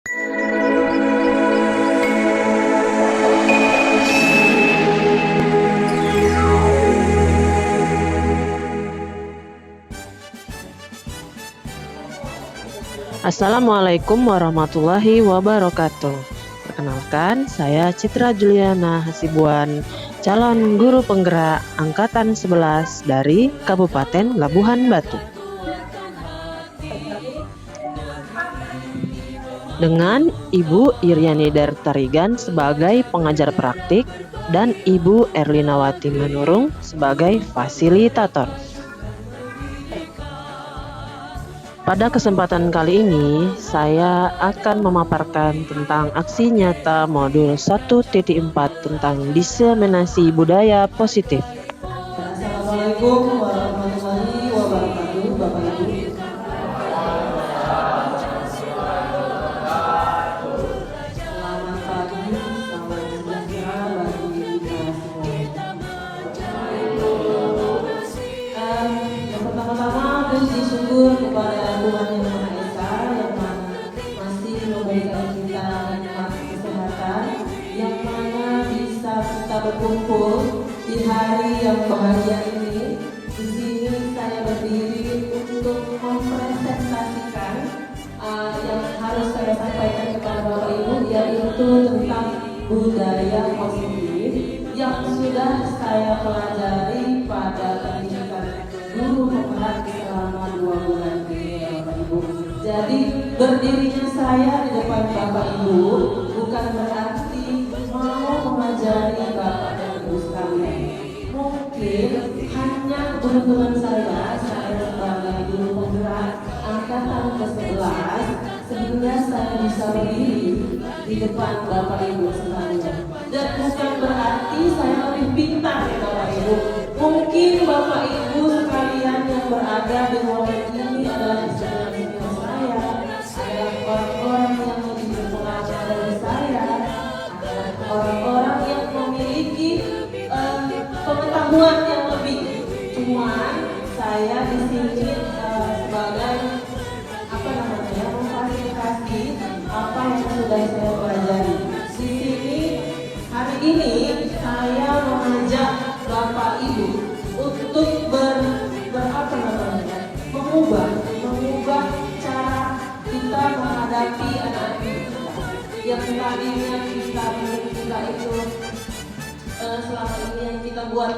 Assalamualaikum warahmatullahi wabarakatuh. Perkenalkan, saya Citra Juliana Hasibuan, calon guru penggerak Angkatan 11 dari Kabupaten Labuhan Batu. Dengan Ibu Iryani Dartarigan sebagai pengajar praktik dan Ibu Erlinawati Manurung sebagai fasilitator. Pada kesempatan kali ini, saya akan memaparkan tentang aksi nyata modul 1.4 tentang diseminasi budaya positif. Assalamualaikum warahmatullahi wabarakatuh, Bapak Ibu. Selamat pagi, salam sejahtera bagi kita semua. Yang pertama-tama puji syukur kepada Tuhan Yang Maha Esa yang masih memberikan kita nikmat kesehatan, yang mana bisa kita berkumpul di hari yang bahagia ini. Di sini saya berdiri untuk mempresentasikan yang harus saya sampaikan kepada Bapak Ibu, yaitu tentang budaya positif yang sudah saya pelajari pada pendidikan guru penggerak selama 2 bulan ini, Bapak Ibu. Jadi berdirinya saya di depan Bapak Ibu bukan berarti mau mengajari Bapak dan Ibu sekalian. Mungkin hanya keberuntungan saya sebagai guru penggerak angkatan ke-11 sehingga saya bisa berdiri di depan Bapak Ibu sekalian. Dan bukan berarti saya lebih pintar ya Bapak Ibu. Mungkin Bapak Ibu sekalian yang berada di ruangan ini adalah senior saya, adalah orang-orang yang lebih berpengalaman dari saya, adalah orang-orang yang memiliki pengetahuan yang lebih. Cuman saya di sini sebagai memfasilitasi apa yang sudah saya pelajari. Di sini hari ini saya mengajak Bapak Ibu untuk mengubah cara kita menghadapi anak-anak kita. Yang tadinya kita itu selama ini yang kita buat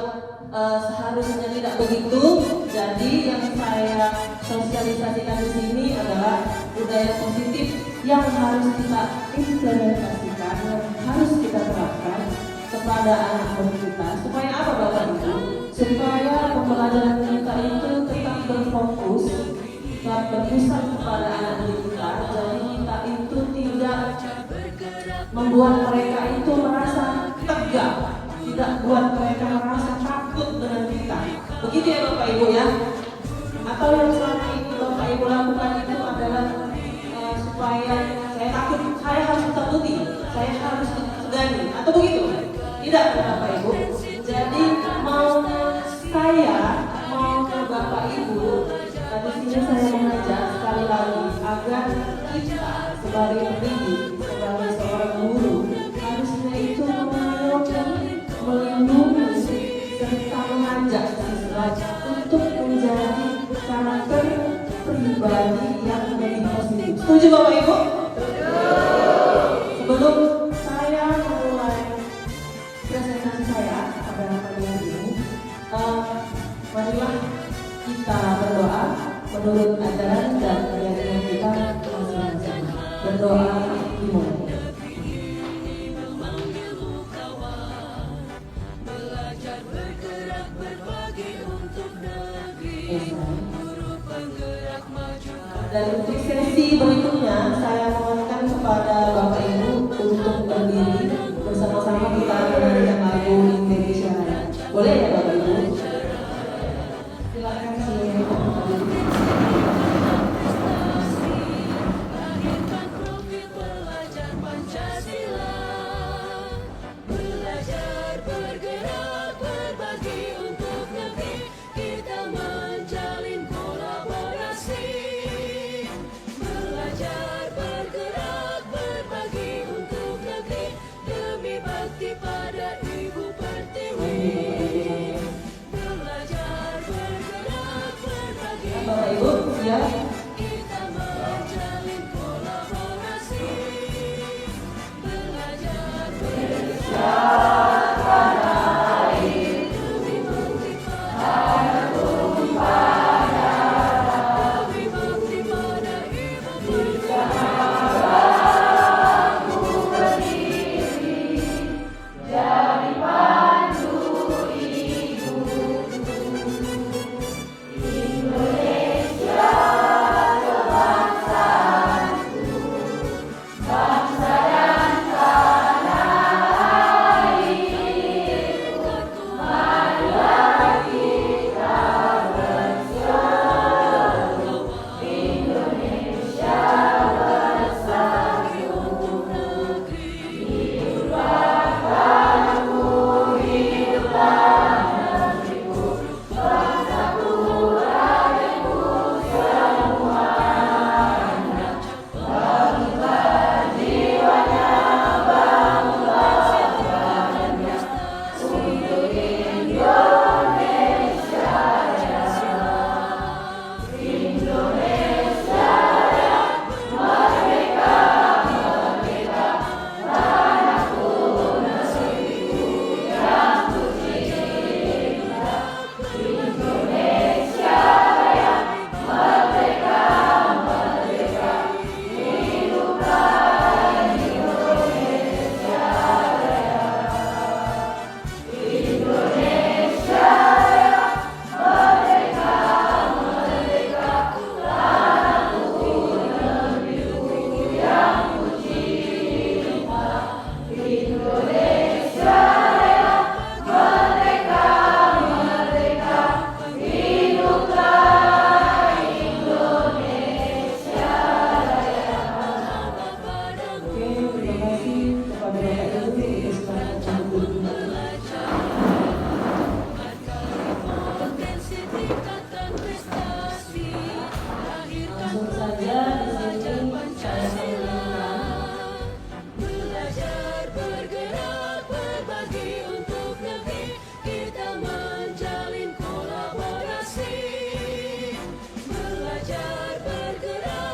seharusnya tidak begitu. Jadi yang saya sosialisasikan di sini adalah budaya positif yang harus kita implementasikan, yang harus kita terapkan kepada anak-anak kita. Supaya apa Bapak Ibu? Supaya pembelajaran kita itu tetap berfokus, tetap berpusat kepada anak kita. Jadi kita itu tidak membuat mereka itu merasa tegak, tidak buat mereka merasa takut dengan kita. Begitu ya Bapak Ibu ya. Atau yang selama ini Bapak Ibu lakukan itu adalah supaya saya takut, saya harus ditakuti, saya harus disegani, atau begitu? Tidak Bapak Ibu. Jadi maunya Bapak Ibu, di sini saya mengajak sekali lagi agar kita sebagai pendidik, sebagai seorang guru harusnya itu mengayomi, melindungi serta mengajak siswa untuk menjadi karakter pribadi yang lebih positif. Setuju Bapak Ibu? Sebelum saya memulai presentasi saya pada pagi ini, marilah kita berdoa menurut ajaran dan keyakinan kita masing-masing. Berdoa dimulai. Dan untuk sesi berikutnya saya mohonkan kepada Bapak Ibu untuk berdiri bersama-sama kita menyanyikan lagu Indonesia Raya. Boleh ya Bapak Ibu? Silakan siap?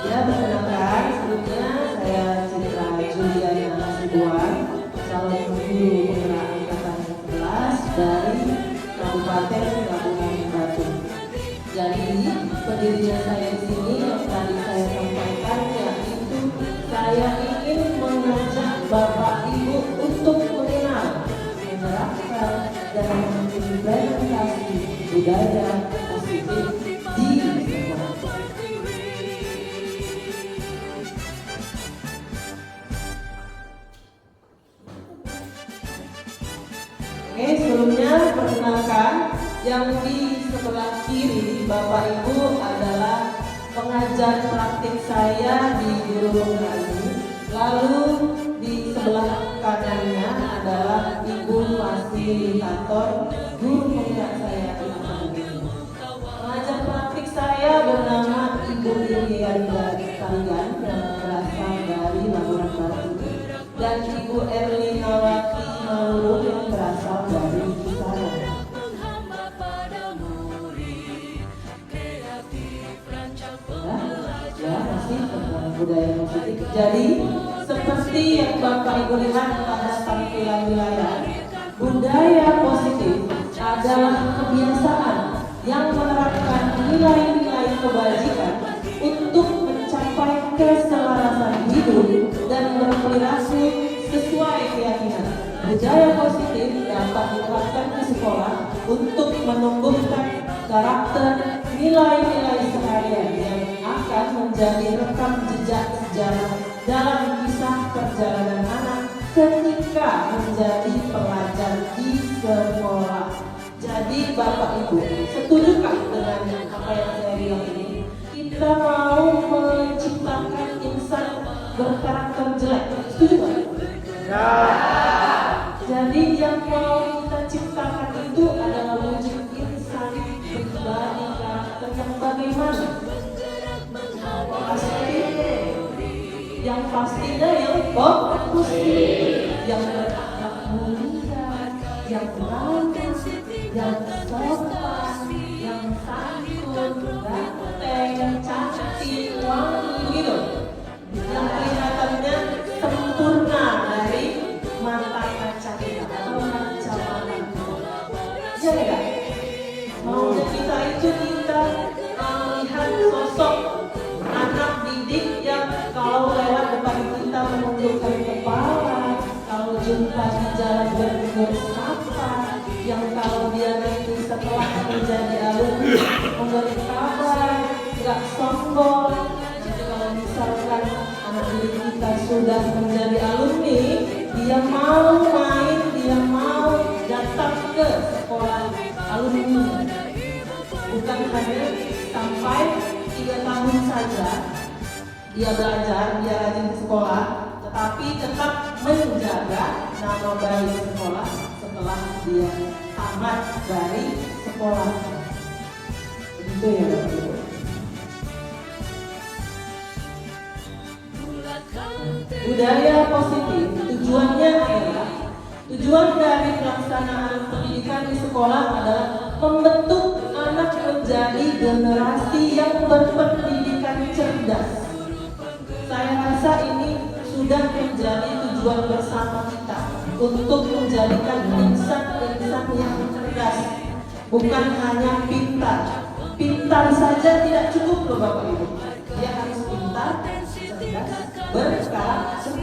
Ya, perkenalkan, sebelumnya saya Citra Juliana Hasibuan, calon guru penggerak angkatan 11 dari Kabupaten Labuhan Batu. Jadi, pendirinya saya di sini yang tadi saya sampaikan yaitu saya ingin mengajak Bapak Ibu untuk mengenal, menerapkan dan mengimplementasi budaya positif di sekolah. Oke, sebelumnya perkenalkan yang di sebelah kiri Bapak Ibu adalah pengajar praktik saya di guru penggerak ini. Lalu di sebelah kanannya adalah Ibu fasilitator guru penggerak saya di akademi ini. Pengajar praktik saya bernama Ibu Irianda Kalian yang berasal dari Labuhan Batu dan Ibu Erlinawati Maulud yang berasal dari Kisaran. Ya, masih tentang budaya positif. Jadi, seperti yang Bapak Ibu lihat pada tampilan wilayah, budaya positif adalah kebiasaan yang menerapkan nilai-nilai kebajikan untuk mencapai keselarasan hidup dan berperilaku sesuai keyakinan. Budaya positif dapat diterapkan di sekolah untuk menumbuhkan karakter nilai-nilai seharian yang akan menjadi rekam jejak sejarah dalam kisah perjalanan anak ketika menjadi pelajar di sekolah. Jadi Bapak Ibu, setujukah dengan apa yang saya bilang ini? Kita mau menciptakan insan berkarakter jelek, setuju nggak? Ya. Jadi yang mau kita ciptakan itu adalah wujud insan pribadi karakter yang bagaimana? Yang pastinya yang positif, yang berakhlak mulia, yang ramah, yang sopan, yang santun, ganteng, cantik. kita menundukkan kepala, kalau jumpa di jalan bertegur sapa, yang kalau dia nanti setelah menjadi alumni memberi kabar, nggak sombong. Jadi kalau misalkan anak didik kita sudah menjadi alumni, dia mau main, dia mau datang ke sekolah alumni, bukan hanya sampai 3 tahun saja dia belajar, dia rajin ke sekolah, tetapi tetap menjaga nama baik sekolah setelah dia tamat dari sekolah. Begitu ya Bapak Ibu. Budaya positif tujuannya adalah, tujuan dari pelaksanaan pendidikan di sekolah adalah membentuk anak menjadi generasi yang berpendidikan cerdas. Saya rasa ini sudah menjadi tujuan bersama kita untuk menjadikan insan-insan yang cerdas, bukan hanya pintar. Pintar saja tidak cukup loh Bapak Ibu. Dia harus pintar, cerdas, berkarakter.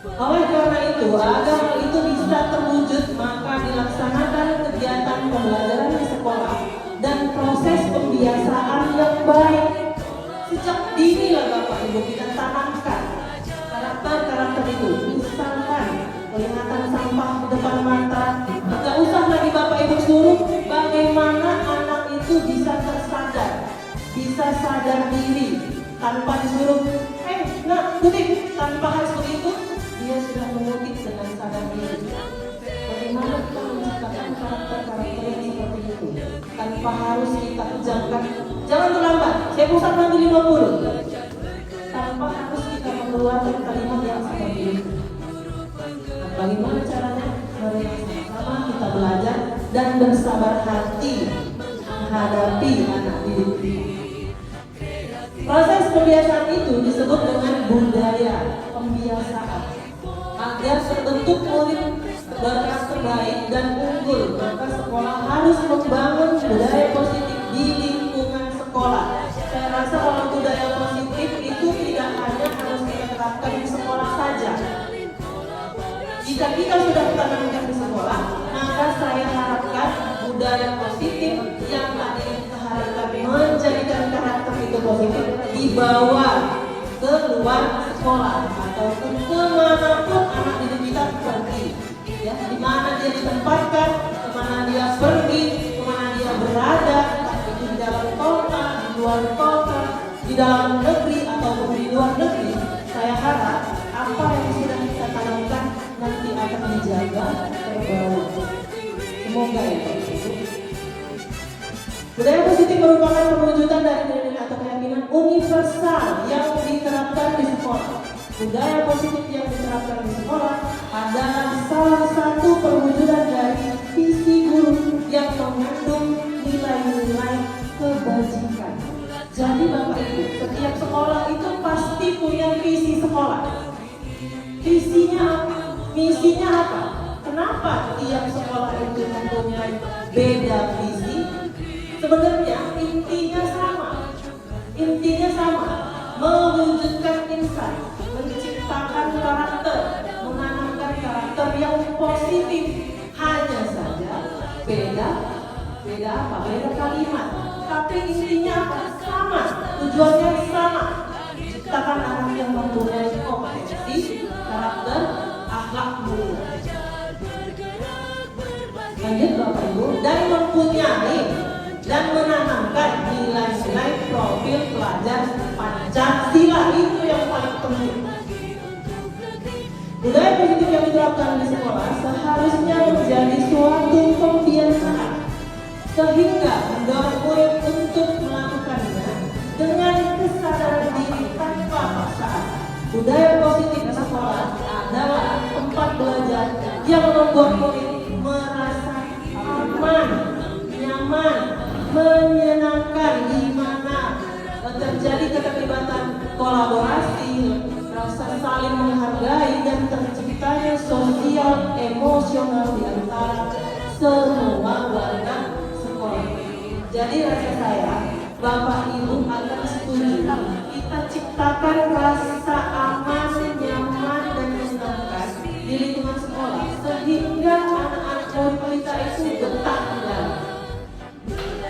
Oleh karena itu, agar hal itu bisa terwujud, maka dilaksanakan kegiatan pembelajaran di sekolah dan proses pembiasaan yang baik. Sejak dini lah Bapak Ibu kita tanamkan karakter-karakter itu. Misalkan kelihatan sampah di depan mata, tidak usah lagi Bapak Ibu suruh bagaimana anak itu bisa tersadar, bisa sadar diri tanpa disuruh, nak kutip, tanpa harus begitu, dia sudah mengutip dengan sadar diri. Bagaimana kita menciptakan karakter-karakter yang seperti itu tanpa harus kita kejamkan. Jangan terlambat, saya pusat nanti 50 tanpa harus kita mengeluarkan kalimat yang seperti itu. Nah, bagaimana caranya? Mari sama-sama kita belajar dan bersabar hati menghadapi anak didik. Proses pembiasaan itu disebut dengan budaya pembiasaan. Agar terbentuk murid berkarakter baik dan unggul, maka sekolah harus membangun budaya positif di lingkungan sekolah. Saya rasa kalau budaya positif itu tidak hanya harus kita terapkan di sekolah saja. Jika kita sudah tanamkan di sekolah, maka saya harapkan budaya positif yang tadi kita harapkan menjadikan karakter itu positif dibawa ke luar sekolah ataupun kemanapun anak didik kita pergi. Ya, di mana dia ditempatkan, kemana dia pergi, kemana dia berada, itu di dalam kota, di luar kota, di dalam negeri ataupun di luar negeri. Saya harap apa yang sudah kita tanamkan nanti akan dijaga terbawa. Semoga ya Pak Ibu. Budaya positif merupakan perwujudan dari nilai atau keyakinan universal yang diterapkan di sekolah. Budaya positif yang diterapkan di sekolah adalah salah satu perwujudan dari visi guru yang mengandung nilai-nilai kebajikan. Jadi Bapak Ibu, setiap sekolah itu pasti punya visi sekolah. Visinya apa? Misinya apa? Kenapa tiap sekolah itu mempunyai beda visi? Sebenarnya intinya sama. Intinya sama, mewujudkan insan, menciptakan karakter, menanamkan karakter yang positif. Hanya saja beda apa? Beda kalimat. Tapi intinya sama, tujuannya sama. Ciptakan anak yang mempunyai kompetensi, karakter, akhlak mulia. Lanjut Bapak Ibu, dan mempunyai dan menanamkan nilai-nilai profil pelajar Pancasila, itu yang paling penting. Budaya positif yang diterapkan di sekolah seharusnya menjadi suatu pembiasaan sehingga mendorong murid untuk melakukannya dengan kesadaran diri tanpa paksaan. Budaya positif di sekolah adalah tempat belajar yang membuat murid merasa aman, nyaman, menyenangkan, di mana terjadi keterlibatan kolaborasi, rasa saling menghargai, dan terciptanya sosial emosional di antara semua warga sekolah. Jadi rasa saya, Bapak Ibu akan setuju kita kita ciptakan rasa aman, nyaman, dan menyenangkan di lingkungan sekolah sehingga anak-anak murid kita itu betah di dalam.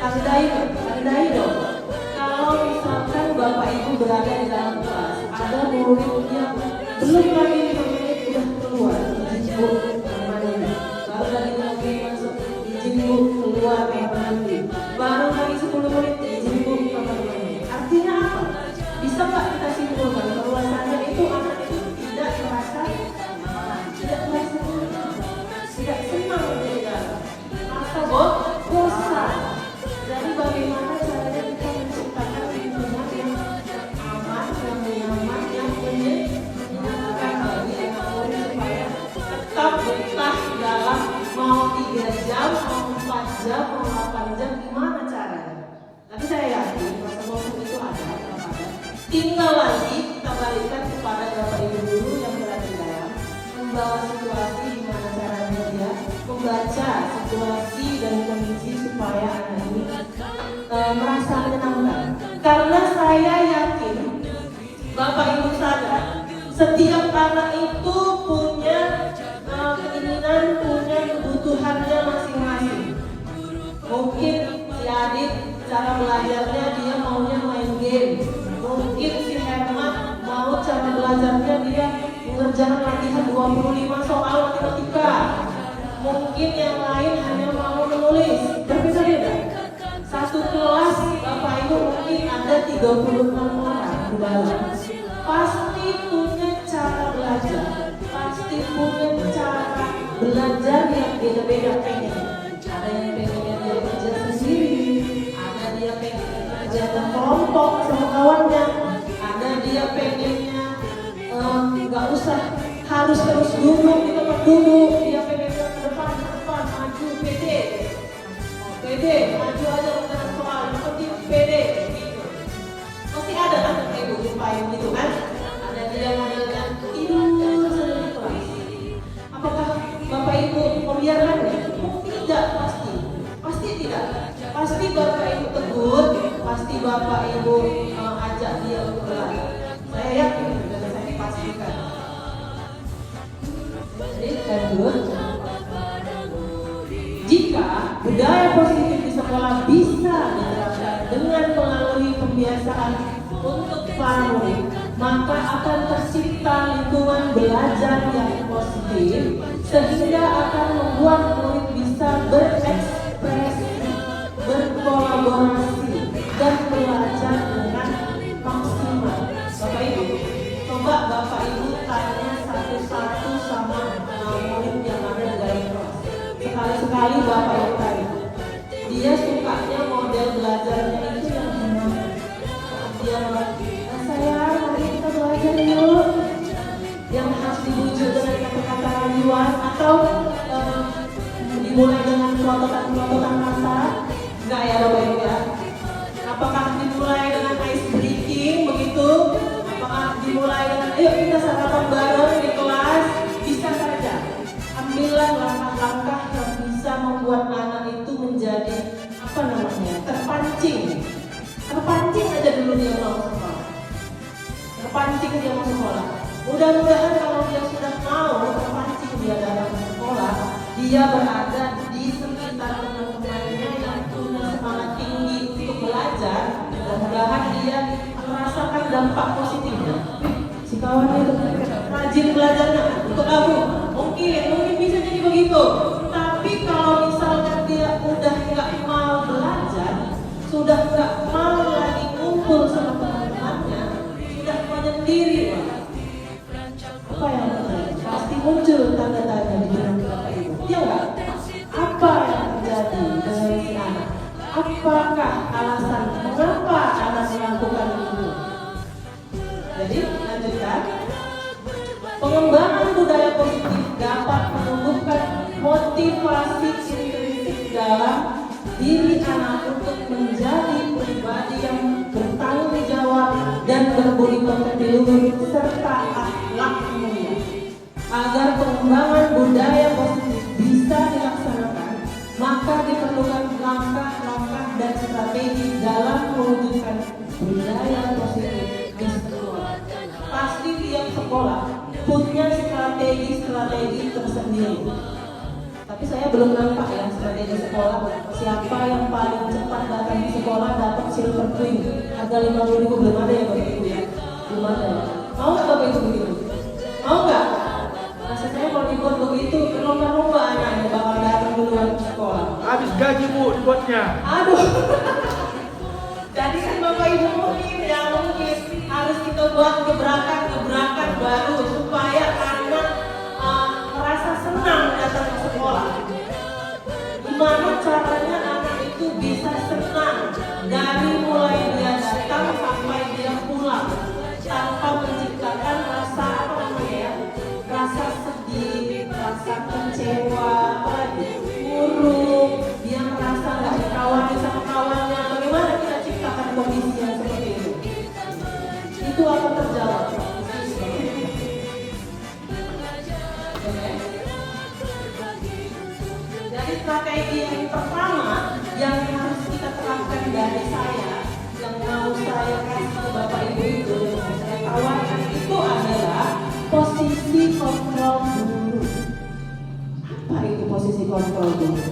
Tandai dong. Kalau misalkan Bapak Ibu berada di dalam kelas, ada murid yang belum lagi 5 menit udah keluar, izin Bu kamar mandi. Baru lagi 5 menit masuk, izin Bu keluar kamar mandi. Baru lagi 10 menit, izin Bu kamar mandi. Artinya apa? Bisa nggak kita simpulkan bahwasanya itu anak itu tidak merasa tidak senang di dalam, atau bosan. Jadi bagaimana caranya kita menciptakan lingkungan yang aman, yang nyaman, yang menyenangkan bagi anak murid supaya tetap betah dalam mau 3 jam, mau 4 jam, mau 8 jam, gimana caranya? Tapi saya yakin rasa bosan itu ada. Tinggal lagi kita balikkan kepada Bapak Ibu guru yang berada di dalam, membawa situasi gimana caranya dia membaca situasi dan kondisi supaya anak ini merasa menyenangkan. Karena saya yakin Bapak Ibu sadar setiap anak itu punya keinginan, punya kebutuhannya masing-masing. Mungkin si Adit cara belajarnya dia maunya main game. Mungkin si Herman mau cara belajarnya dia mengerjakan latihan 25 soal matematika. Mungkin yang lain hanya mau menulis. Berbeda-beda. Satu kelas Bapak Ibu mungkin ada 36 orang di dalam. Pasti punya cara belajar. Pasti punya cara belajar yang beda-beda pengen. Ada yang pengennya dia kerja sendiri, ada dia pengen kerja berkelompok sama kawannya, ada dia pengennya nggak usah harus terus duduk di tempat duduk, dia pengen ke depan maju pede maju aja untuk soal yang penting pede gitu. Pasti ada kan ibu supaya gitu kan, ada dia modelnya tidur saja di kelas. Apakah Bapak Ibu membiarkannya? Tidak, pasti tidak. Pasti Bapak Ibu tegur, pasti Bapak Ibu ajak dia untuk belajar. Saya yakin dan saya pastikan. Jadi lanjut. Jika budaya positif di sekolah bisa diterapkan dengan melalui pembiasaan untuk para murid, maka akan tercipta lingkungan belajar yang positif sehingga akan membuat murid bisa berekspresi, berkolaborasi, dan belajar dengan maksimal. Bapak Ibu, coba Bapak Ibu tanya satu-satu sama murid yang ada di dalam kelas. Sekali-sekali Bapak Ibu tanya, dia sukanya model belajarnya itu yang gimana? Dia sayang, mari kita belajar yuk. Yang harus dibujuk dengan kata-kata rayuan atau dimulai dengan pelototan kata? Enggak ya Bapak Ibu ya? Apakah dimulai dengan ice breaking begitu? Apakah dimulai dengan ayo kita sarapan bareng di kelas? Bisa saja. Ambillah langkah-langkah yang bisa membuat anak itu menjadi terpancing aja dulu dia mau sekolah. Terpancing dia mau sekolah. Mudah-mudahan kalau dia sudah mau terpancing dia dalam sekolah, dia berada di sekitar teman-temannya yang punya semangat tinggi untuk belajar. Mudah-mudahan dia merasakan dampak positifnya. Si kawannya itu rajin belajarnya, ikut aku. Mungkin bisa jadi begitu. Tapi kalau misalkan dia udah nggak mau belajar, sudah nggak mau lagi kumpul sama teman-temannya, sudah menyendiri, apa yang terjadi? Pasti muncul tanda-tanda di dalam Bapak Ibu. Ya enggak? Apa yang terjadi dengan si anak? Apakah alasan mengapa anak melakukan itu? Jadi lanjutkan. Pengembangan budaya positif dapat menumbuhkan motivasi intrinsik dalam diri anak untuk menjadi pribadi yang bertanggung jawab dan berbudi pekerti luhur serta akhlak mulia. Agar pengembangan budaya positif bisa dilaksanakan, maka diperlukan langkah-langkah dan strategi dalam mewujudkan budaya positif setiap sekolah punya strategi tersendiri. Tapi saya belum nampak ya strategi sekolah. Siapa yang paling cepat datang ke sekolah dapat silver twin harga 50.000, belum ada ya Bapak Ibu ya? Belum ada ya? Mau nggak Bapak Ibu begitu? Mau nggak? Rasa saya kalau dibuat begitu, berlomba-lomba anak yang bakal datang duluan ke sekolah. Habis gaji Bu dibuatnya. Aduh. Jadi kan Bapak Ibu mungkin harus kita buat gebrakan baru supaya anak merasa senang datang ke sekolah. Gimana caranya anak itu bisa senang dari mulai dia datang sampai dia pulang tanpa menciptakan rasa rasa sedih, rasa kecewa, murung, dia merasa nggak dikawani sama kawannya. Bagaimana kita ciptakan kondisi yang seperti itu? Itu akan terjawab. Jadi strategi yang pertama yang harus kita terapkan dari saya, yang mau saya kasih ke Bapak Ibu itu, yang saya tawarkan itu adalah posisi kontrol guru. Apa itu posisi kontrol guru?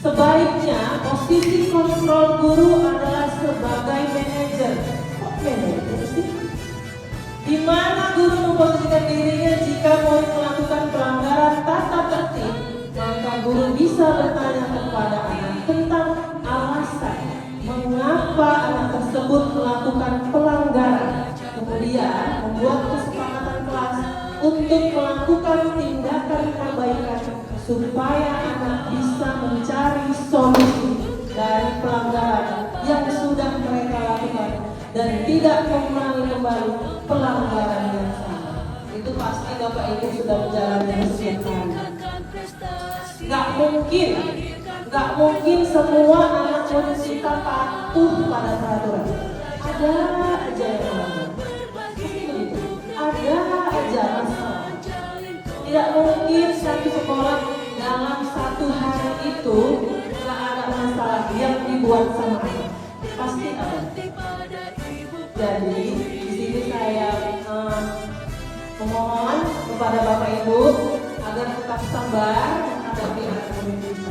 Sebaiknya posisi kontrol guru adalah sebagai manajer. Kok manajer sih? Di mana guru memposisikan dirinya jika mau melakukan pelanggaran tata tertib, maka guru bisa bertanya kepada anak tentang alasan mengapa anak tersebut melakukan pelanggaran. Kemudian membuat kesepakatan kelas untuk melakukan tindakan perbaikan supaya anak bisa mencari solusi dari pelanggaran yang sudah mereka lakukan dan tidak mengulangi kembali pelanggaran yang sama. Itu pasti Bapak Ibu sudah menjalani setiap hari. Gak mungkin semua anak kita patuh pada peraturan. Ada aja yang melanggar. Ada aja masalah. Tidak mungkin satu sekolah dalam satu hari itu gak ada masalah yang dibuat sama anak. Pasti ada. Jadi di sini saya memohon kepada Bapak Ibu agar tetap sabar menghadapi anak murid kita.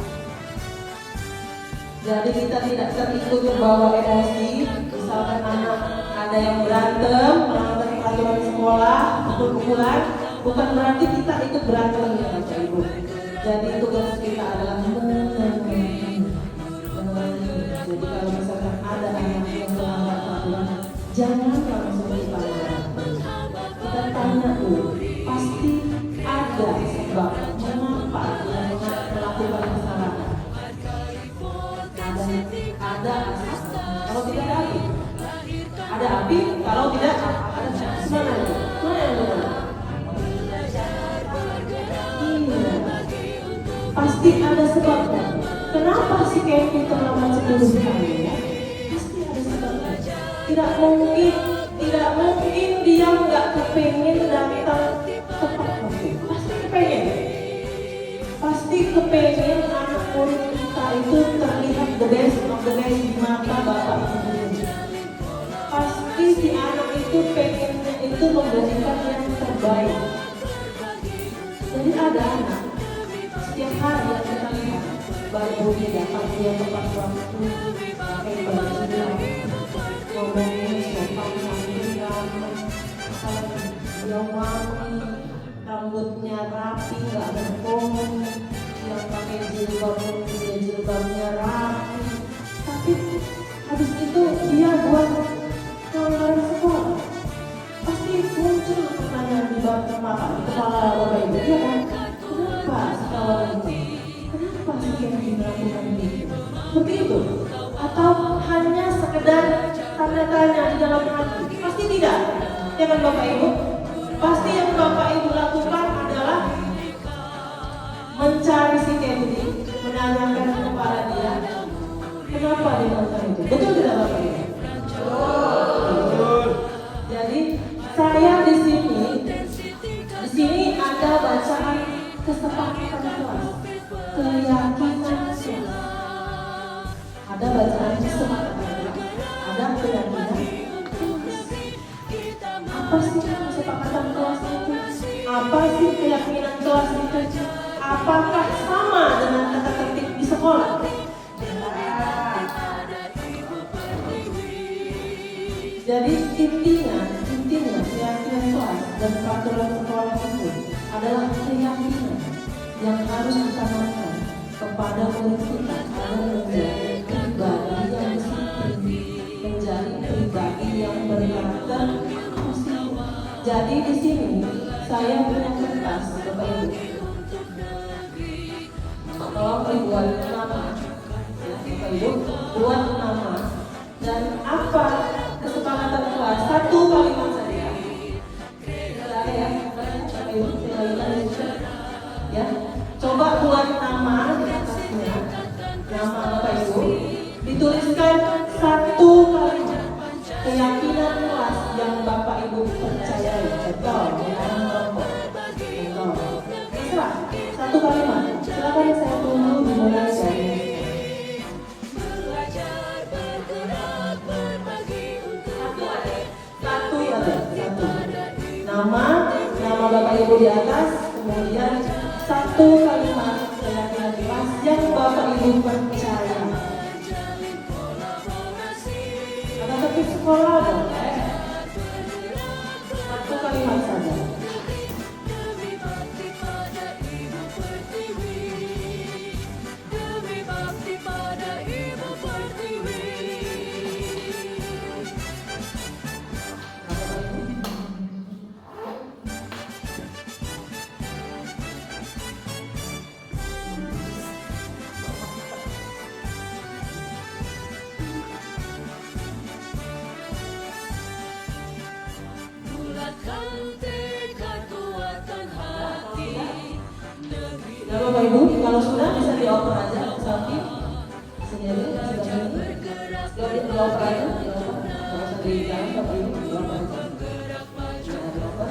Jadi kita tidak terikut terbawa emosi. Misalkan anak ada yang berantem, melanggar peraturan sekolah, pukul-pukulan, bukan berarti kita ikut berantem ya Bapak Ibu. Jadi tugas kita adalah menenangkan. Jadi kalau misalkan ada anak yang melanggar peraturan, jangan langsung kita marah. Kita tanya dulu, pasti ada sebab mengapa dia melakukan kesalahan. Ada asap, kalau tidak ada api. Ada api, kalau tidak ada mana itu? Mana yang benar? Iya. Pasti ada sebabnya. Kenapa si Kevin terlambat 10 kali ya? Pasti ada sebabnya. Tidak mungkin dia nggak kepengen datang tepat waktu. Pasti kepengen. Pasti kepengen anak murid kita itu terlihat the best of the best di mata bapak ibu. Pasti si anak itu pengennya itu memberikan yang terbaik. Jadi ada anak setiap hari yang kita lihat baru dia datang dia tepat waktu, pakai baju ngomongnya sopan santun, dia wangi, rambutnya rapi nggak berpomong, yang pakai jilbab dia jilbabnya rapi. Tapi habis itu dia buat pelanggaran sekolah. Pasti muncul pertanyaan di kepala Bapak Ibu, ya kan? Kenapa sekolah ini? Kenapa sih yang dilakukan itu? Seperti itu? Atau hanya sekedar tanda-tanya di dalam hati? Pasti tidak. Ya kan Bapak Ibu? Pasti yang Bapak Ibu lakukan adalah mencari si Candy, menanyakan kepada dia, kenapa dia melakukan itu? Betul tidak Bapak Ibu? Betul. Jadi saya di sini ada bacaan kesepakatan kelas, keyakinan kelas. Ada bacaan kesepakatan kelas, ada keyakinan kelas. Apa Apa sih kesepakatan kelas itu? Apa sih keyakinan kelas itu? Apakah sama dengan tata tertib di sekolah? Jadi intinya keyakinan kelas dan peraturan sekolah itu adalah keyakinan yang harus ditanamkan kepada murid kita agar menjadi pribadi yang disiplin, menjadi pribadi yang berkarakter positif. Jadi di sini saya punya kertas, Bapak Ibu. Tolong dibuat nama, ya, Bapak Ibu, buat nama dan apa kesepakatan kelas, satu kalimat saja. Tidak ada ya, Bapak Ibu, ya. Coba buat nama di atasnya, nama Bapak Ibu, dituliskan satu kalimat keyakinan kelas yang Bapak Ibu percayai. Contoh, melarang merokok. Contoh, terserah, satu kalimat. Silakan saya tunggu dimulai dari satu. Nama Bapak Ibu di atas, kemudian satu kalimat keyakinan kelas yang Bapak Ibu percaya. Ada tertib sekolah dong, satu kalimat saja. Ya Bapak Ibu, kalau sudah bisa dioper aja sapi sendiri, dioper aja, kalau usah dijalan Bapak Ibu, dioper aja. Dioper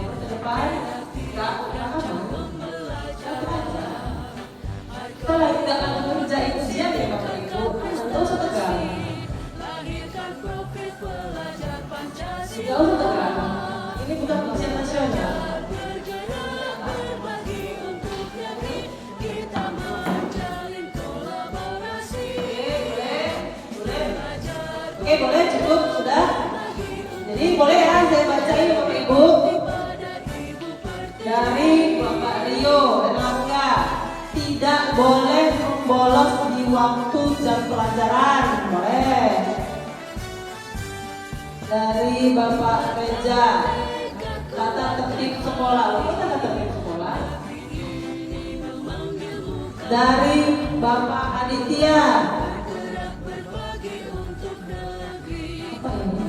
ke depan, kita lagi dalam mengerjain ujian ya Bapak Ibu, nggak usah tegang. Gak usah tegang, ini bukan ujian nasional. Oke, boleh, cukup, sudah. Jadi boleh ya, saya bacain Bapak Ibu. Dari Bapak Rio Erlangga, tidak boleh bolos di waktu jam pelajaran, boleh. Dari Bapak Reja, tata tertib sekolah. Apa tata tertib sekolah? Dari Bapak Aditya, apa ini?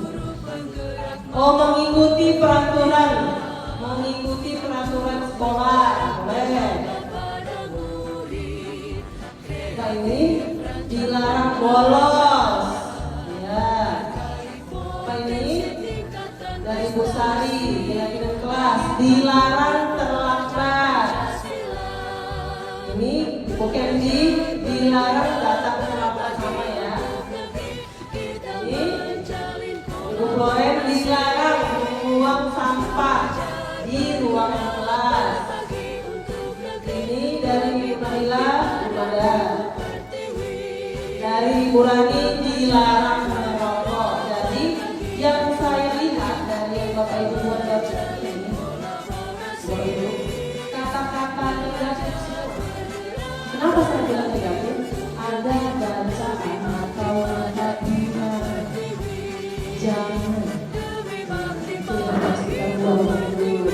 Oh, mengikuti peraturan sekolah, boleh. Apa ini? Dilarang bolos. Dari Bu Sari, keyakinan kelas, dilarang terlambat. Ini Bu Kendi, dilarang datang terlambat, sama ya. Ini Bu Floren, dilarang membuang sampah di ruang kelas. Ini dari Bu Naila, kepada dari Bu Rani, dilarang merokok. Jadi yang saya lihat dari Bapak Ibu buat baca ini, Bapak Ibu, kata-kata negatif semua. Kenapa saya bilang negatif? Ada bacaan atau ada iman. Jangan. Itu yang harus kita buang dulu.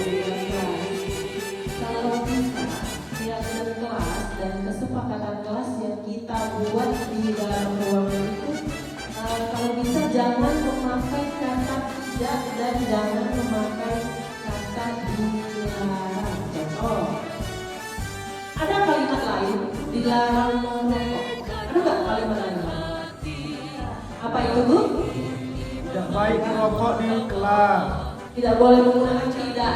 Kalau kita keyakinan kelas dan kesepakatan kelas yang kita buat di dalam ruangan itu, kalau bisa jangan memakai kata tidak dan jangan memakai kata dilarang. Contoh, ada kalimat lain, dilarang merokok. Ada nggak kalimat lain? Apa itu Bu? Tidak baik merokok di kelas. Tidak boleh menggunakan tidak.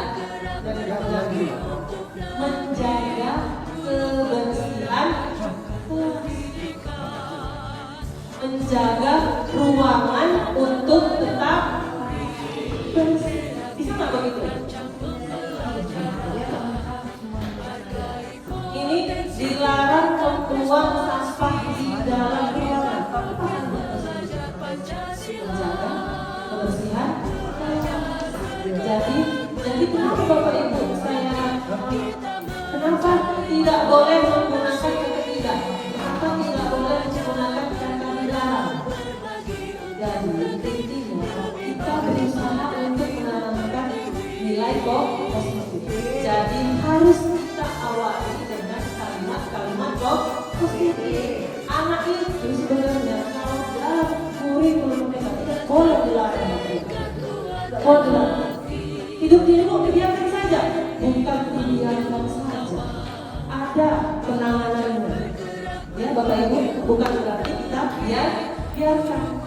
Dan tidak lagi. Menjaga kebersihan kelas. menjaga ruangan untuk tetap bersih. Bisa nggak begitu? Ini dilarang membuang sampah di dalam ruangan. Menjaga kebersihan. Jadi kenapa Bapak Ibu kenapa tidak boleh menggunakan kata tidak? Kenapa tidak boleh menggunakan kata dilarang? Jadi intinya kita berusaha untuk menanamkan nilai positif. Jadi harus kita awali dengan kalimat-kalimat positif. Anak itu sebenarnya kalau dalam kurikulum mereka tidak boleh dilarang. Boleh dilarang. Hidup di rumah dibiarkan saja, bukan dibiarkan saja. Ada penanganannya. Ya Bapak Ibu, bukan berarti kita biarkan.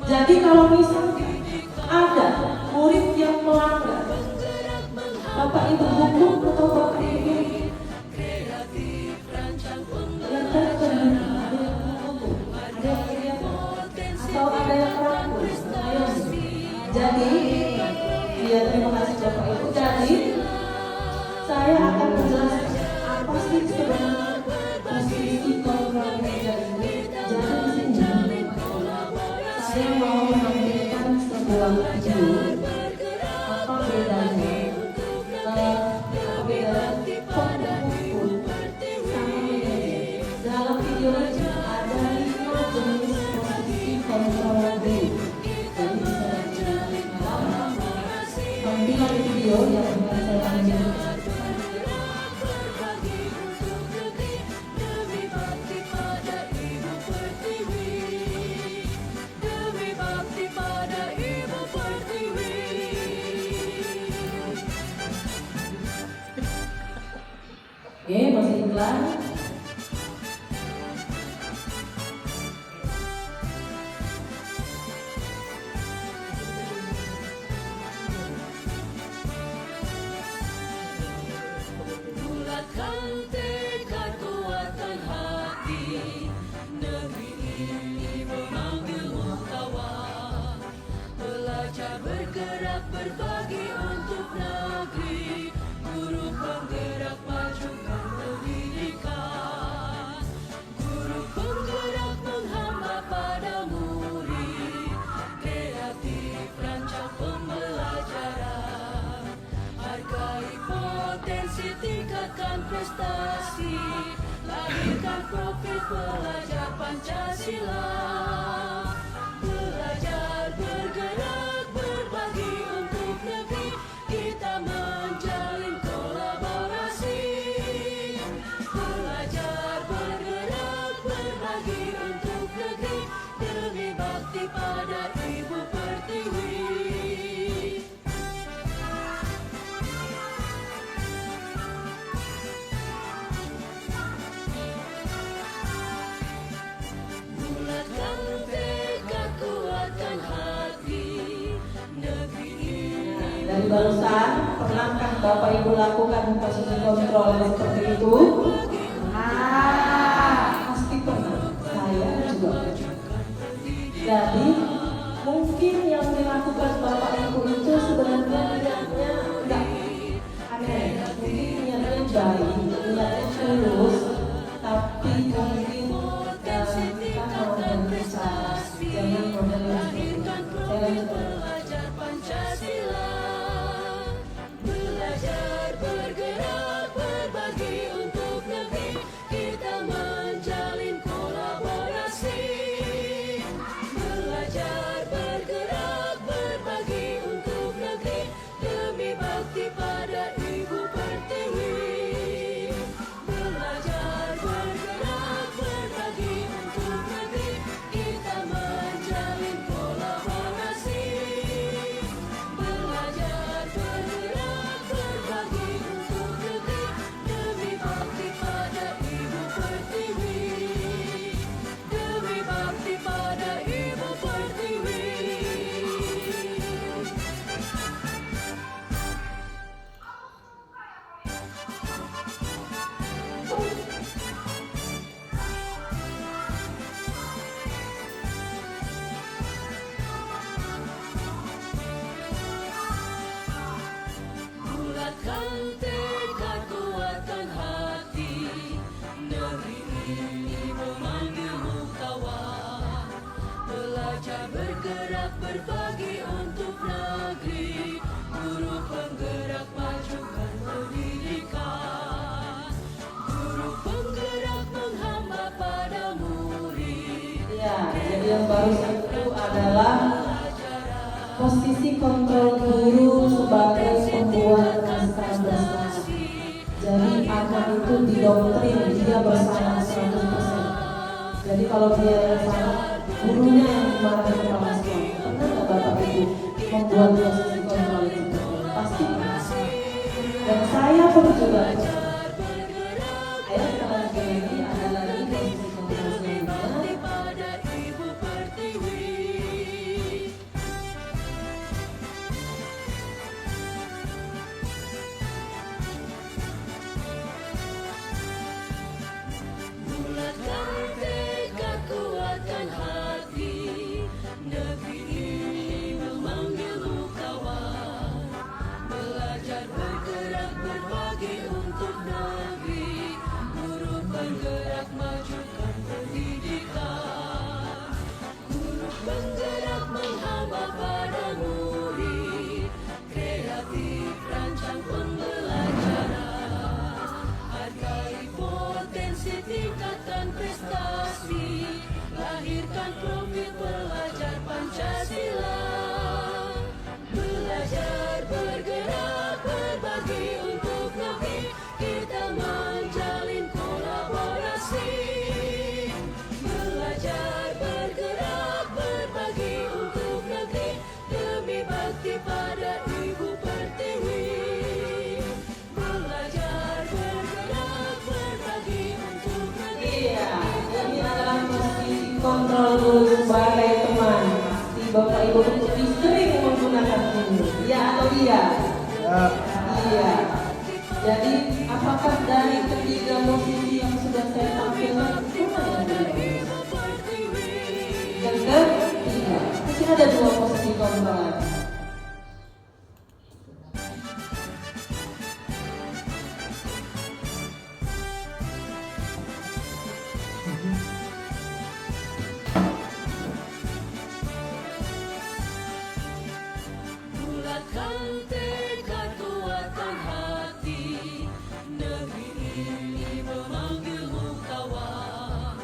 Jadi kalau misalnya ada murid yang melanggar, Bapak Ibu hukum atau Bapak Ibu yang terkena, ada yang atau ada yang merangkul. Jadi ya terima kasih Bapak Ibu. Jadi saya akan menjelaskan apa sih sebenarnya posisi kontrol meja ini. Jadi di sini saya mau menampilkan sebuah video. Apa bedanya? Apa bedanya buku sama meja? Dalam video ini ada 5 jenis posisi kontrol meja. Jadi bisa tampilan video yang akan saya tampilkan. Oke, masih iklan. Bergerak berbagi untuk negeri, guru penggerak majukan pendidikan, guru penggerak menghamba pada murid, kreatif rancang pembelajaran, hargai potensi, tingkatkan prestasi, lahirkan profil pelajar Pancasila. Belajar bergerak berbagi untuk negeri, kita menjalin kolaborasi. Belajar bergerak berbagi untuk negeri, demi bakti pada Ibu Pertiwi. Bulatkan tekad, kuatkan hati, negeri ini. Dari barusan, pernahkah Bapak Ibu lakukan posisi kontrol yang seperti itu? Pasti pernah. Saya juga pernah. Jadi mungkin yang dilakukan Bapak Ibu itu sebenarnya niatnya enggak aneh. Mungkin niatnya baik, niatnya tulus, tapi mungkin kita mau berusaha. Jangan model yang seperti itu. Saya lanjutkan. Belajar Pancasila, belajar bergerak berbagi untuk negeri, kita menjalin kolaborasi. Belajar bergerak berbagi untuk negeri, demi bakti pada Ibu Pertiwi. Belajar bergerak berbagi untuk negeri, kita menjalin kolaborasi. Belajar bergerak berbagi untuk negeri, guru penggerak majukan pendidikan, guru penggerak menghamba pada murid. Ya, jadi yang barusan itu adalah posisi kontrol guru sebagai pembuat naskah bersama. Jadi anak itu didoktrin dia bersama 100%. Jadi kalau dia yang salah, gurunya yang dimarahin kepala sekolah. Pernah nggak Bapak Ibu membuat posisi kontrol itu? Pasti. Dan saya pun juga. Ayo kita lanjutkan lagi, ada lagi posisi kontrol selanjutnya. Pada Ibu Pertiwi, bulatkan tekad, kuatkan hati, negeri ini memanggilmu kawan. Belajar bergerak berbagi untuk negeri, guru penggerak majukan pendidikan, guru penggerak menghamba pada murid, kreatif rancang pembelajaran, hargai potensi, tingkatkan prestasi, lahirkan profil pelajar Pancasila. Belajar bergerak berbagi untuk negeri, kita menjalin kolaborasi. Belajar bergerak berbagi untuk negeri, demi bakti pada Ibu Pertiwi. Belajar bergerak berbagi untuk negeri. Iya, ini adalah posisi kontrol guru sebagai teman. Pasti Bapak Ibu lebih sering menggunakan ini. Iya atau iya? Ya. Iya. Jadi apakah dari ketiga posisi yang sudah saya tampilkan itu mana yang benar? Yang ketiga, masih ada dua posisi kontrol. Bulatkan tekad, kuatkan hati, negeri ini memanggilmu kawan.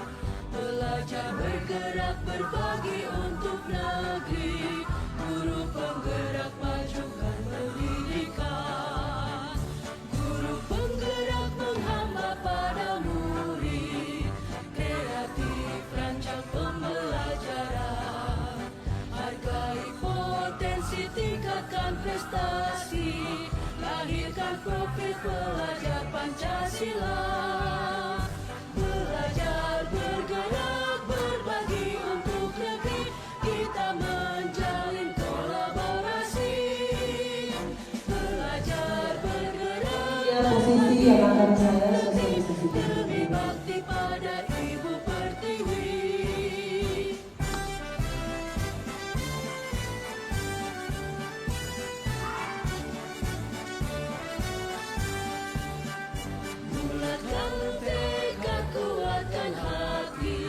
Belajar bergerak berbagi untuk negeri, guru penggerak majukan pendidikan, guru penggerak menghamba pada murid, kreatif rancang pembelajaran, hargai potensi, tingkatkan prestasi, lahirkan profil pelajar Pancasila. Belajar bergerak berbagi untuk negeri, kita menjalin kolaborasi. Belajar bergerak Tiga posisi yang akan saya sosialisasikan. demi bakti pada Ibu Pertiwi. Bulatkan tekad, kuatkan hati,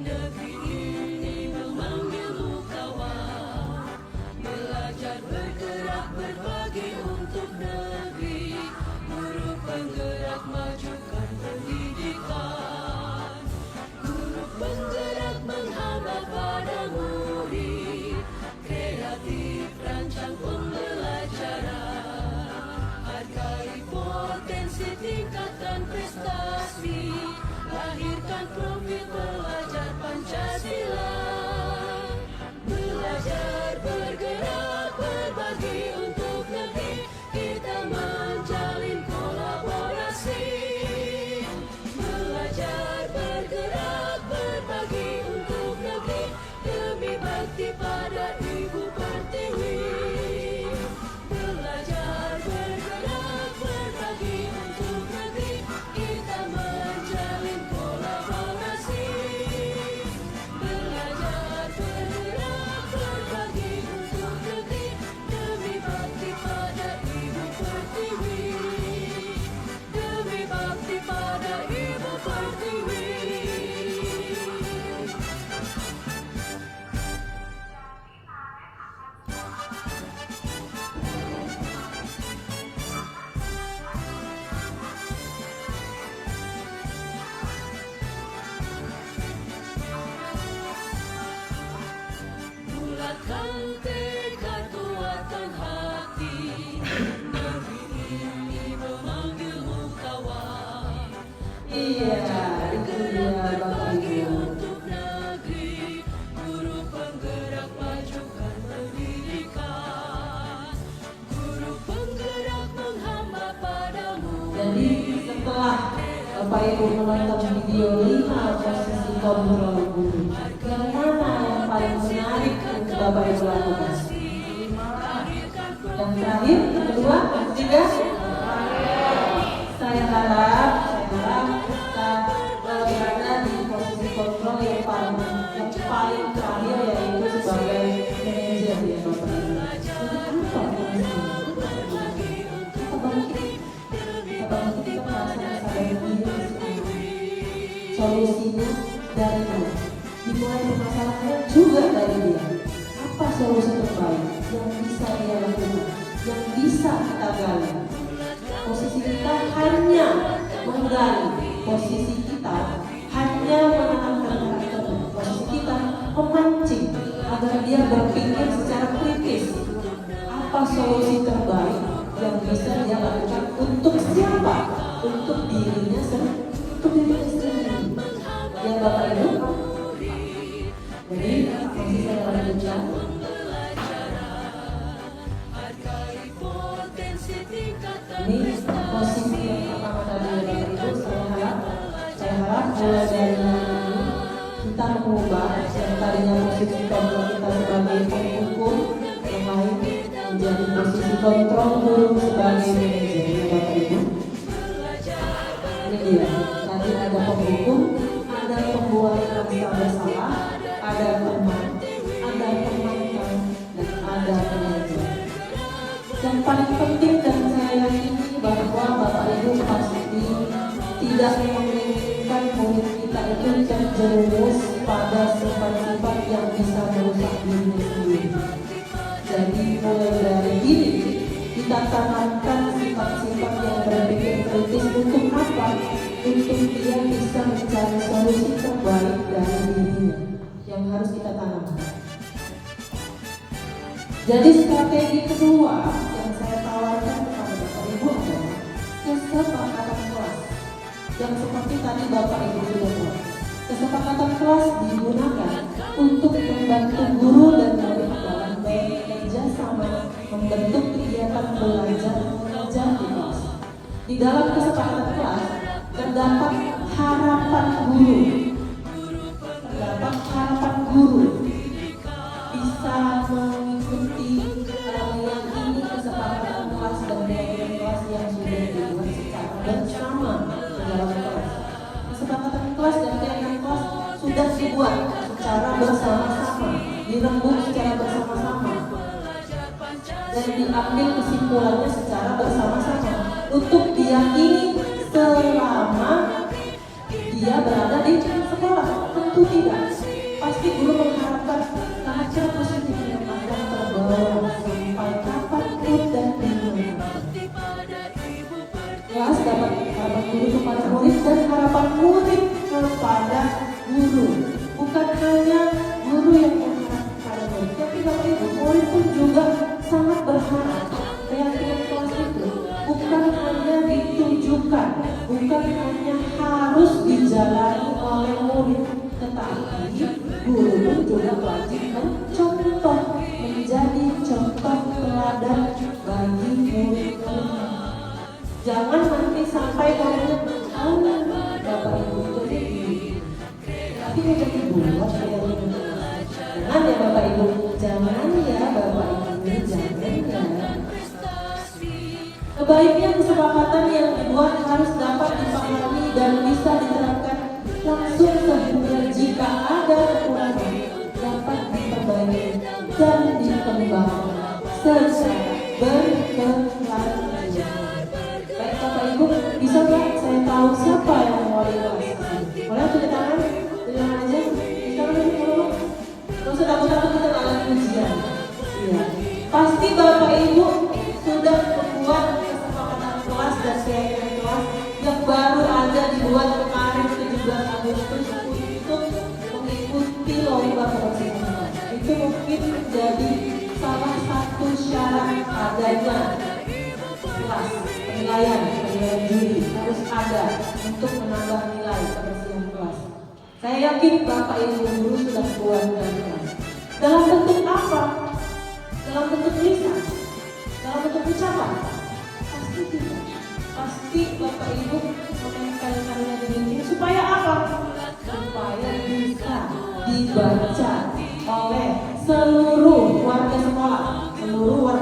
negeri ini memanggilmu kawan. Belajar bergerak berbagi untuk negeri, guru penggerak majukan pendidikan. kuatkan tekad, kuatkan hati. Negeri ini memanggilmu kawan. Iya, itu dia Bapak Ibu. Untuk negeri, guru penggerak majukan pendidikan. Guru penggerak menghamba padamu. Jadi setelah Bapak Ibu menonton video 5 posisi kontrol guru, yang mana yang paling menarik untuk Bapak Ibu lakukan? Yang terakhir, yang kedua, yang ketiga? Saya harap kita berada di posisi kontrol yang paling terakhir, yaitu sebagai manajer ya Bapak Ibu. Jadi apa fungsinya? Kita bangkit kita merasa sadar diri solusinya dari mana? Dimulai permasalahannya juga dari dia. Apa solusi terbaik yang bisa dia lakukan, yang bisa kita gali? Posisi kita hanya menggali, posisi kita hanya menanamkan karakter, posisi kita memancing agar dia berpikir secara kritis. Apa solusi terbaik yang bisa dia lakukan untuk siapa? Untuk dirinya sendiri. Ya Bapak Ibu. Jadi masih saya lanjutkan. Ini posisi yang pertama tadi ya Bapak Ibu. Saya harap mulai dari ini kita mengubah yang tadinya posisi kontrol kita sebagai penghukum yang lain menjadi posisi kontrol guru sebagai manajer ya Bapak Ibu. Ini dia, tadi ada penghukum, ada pembuat rasa bersalah, ada teman, ada pemantau, dan ada manajer. Yang paling penting dan saya yakini bahwa Bapak Ibu pasti tidak menginginkan murid kita itu terjerumus pada sifat-sifat yang bisa merusak dirinya sendiri. Jadi mulai dari ini kita tanamkan sifat-sifat yang berpikir kritis untuk apa? Untuk dia bisa mencari solusi terbaik dari dirinya yang harus kita tanamkan. Jadi strategi kedua yang saya tawarkan kepada Bapak Ibu adalah kesepakatan kelas. Yang seperti tadi Bapak Ibu sudah buat. Kesepakatan kelas digunakan untuk membantu guru dan murid dalam bekerja sama membentuk kegiatan belajar mengajar di kelas. Di dalam kesepakatan kelas terdapat harapan guru. Terdapat harapan guru bisa mengikuti yang ini kesepakatan kelas dan program kelas yang sudah dibuat secara bersama di dalam kelas. Kesepakatan kelas dan program kelas sudah dibuat secara bersama-sama, dirembuk secara bersama-sama, dan diambil kesimpulannya secara bersama-sama untuk diyakini selama dia berada di sekolah. Tentu tidak. Pasti guru mengharapkan karakter positif yang akan terbawa sampai kapanpun dan dimanapun. Kelas dapat harapan guru kepada murid dan harapan murid kepada guru. Bukan hanya guru yang mengharap kepada murid, tapi Bapak Ibu, murid pun juga sangat berharap keyakinan kelas itu bukan hanya ditujukan, bukan hanya harus dijalani oleh murid, tetapi guru pun juga wajib mencontoh, menjadi contoh teladan bagi murid-murid. Jangan nanti sampai muridnya Bapak Ibu jadi tapi udah dibuat kayak gini. Jangan ya Bapak Ibu, jangan ya Bapak Ibu, jangan ya. Sebaiknya kesepakatan yang dibuat harus dapat dipahami dan bisa diterapkan langsung sehingga jika ada kekurangan dapat diperbaiki dan dikembangkan secara berkelanjutan. Baik Bapak Ibu, bisa nggak saya tahu siapa yang mau kelas? Boleh tulis tangan? Tulis tangan aja. Bisa nggak dulu? Nggak usah takut-takut, kita nggak ada ujian. Iya. Pasti Bapak Ibu sudah membuat kesepakatan kelas dan keyakinan kelas yang baru aja dibuat kemarin 17 Agustus untuk mengikuti lomba kebersihan. Itu mungkin menjadi penilaian juri harus ada untuk menambah nilai kebersihan kelas. Saya yakin Bapak Ibu guru sudah keluar dari kelas. Dalam bentuk apa? Dalam bentuk lisan? Dalam bentuk ucapan? Pasti tidak. Pasti Bapak Ibu menempelkannya di dinding supaya apa? Supaya bisa dibaca oleh seluruh warga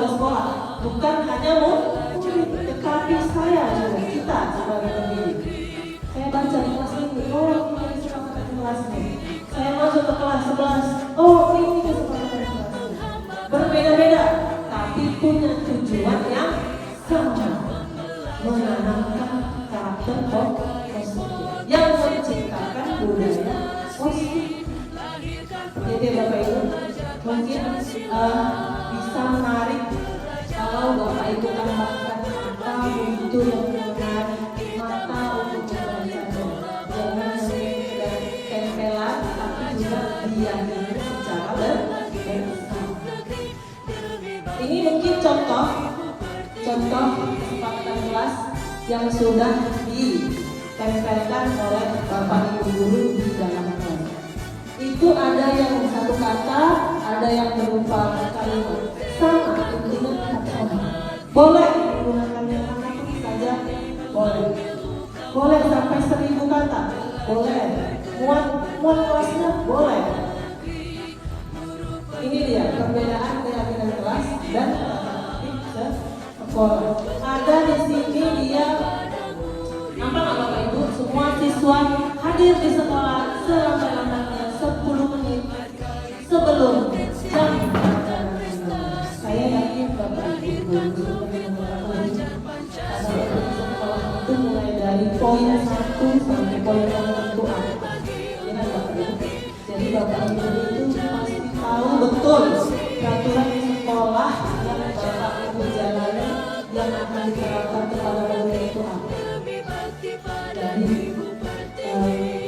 sekolah, bukan hanya murid, tetapi saya juga, kita sebagai pendidik. Saya baca di kelas ini, oh ini kesepakatan kelas ini. Saya masuk ke kelas 11, oh ini kesepakatan kelas ini. Berbeda-beda, tapi punya tujuan yang sama, menanamkan karakter positif yang menciptakan budaya positif. Jadi Bapak Ibu mungkin bisa menarik kalau Bapak Ibu tambahkan mata untuk yang menarik, mata untuk membaca. Jangan sekedar tempelan, tapi juga diyakini secara bersama. Ini mungkin contoh kesepakatan kelas yang sudah ditempelkan oleh Bapak Ibu guru di dalam kelas. Itu ada yang satu kata, ada yang berupa kalimat. Sama intinya kata. Boleh menggunakan yang manapun saja, boleh. Boleh sampai 1000 kata, boleh. Muat kelasnya, boleh. Ini dia perbedaan keyakinan kelas dan sekolah. Ada di sini dia apa Bapak Ibu? Semua siswa hadir di sekolah selambat-lambatnya 10 menit sebelum jam pelajaran. Saya yakin Bapak Ibu guru karena sekolah itu mulai dari poin 1 sampai poin nomor 2. Ya Bapak Ibu. Jadi Bapak Ibu itu pasti tahu betul peraturan sekolah yang Bapak Ibu jalani yang akan diterapkan kepada murid itu apa. Jadi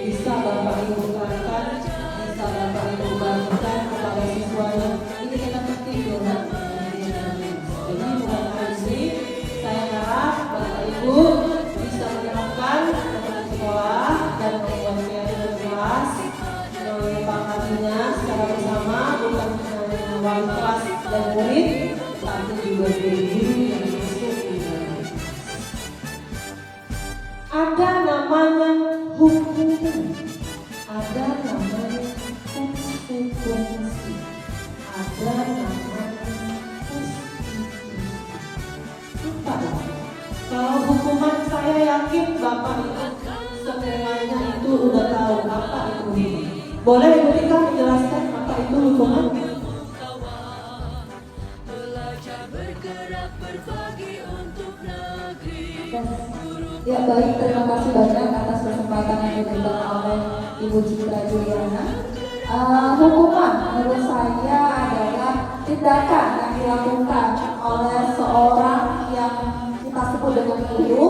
bisa Bapak Ibu terangkan, bisa Bapak Ibu bagikan kepada siswanya. Ini kita penting ya. Jadi mulai hari ini saya harap Bapak Ibu bisa menerapkan kepada sekolah dan membuat kegiatan kelas, menyepakatinya secara bersama, bukan hanya wali kelas dan murid, tapi juga guru yang masuk di dalam. Ada namanya hukum, ada namanya konsekuensi, ada namanya konstitusi. Apa? Kalau hukuman saya yakin Bapak Ibu semuanya itu udah tahu apa itu hukuman. Boleh Ibu Tika menjelaskan apa itu hukuman? Ya baik, terima kasih banyak atas kesempatan yang diberikan oleh Ibu Citra Juliana. Hukuman menurut saya adalah tindakan yang dilakukan oleh seorang yang kita sebut dengan guru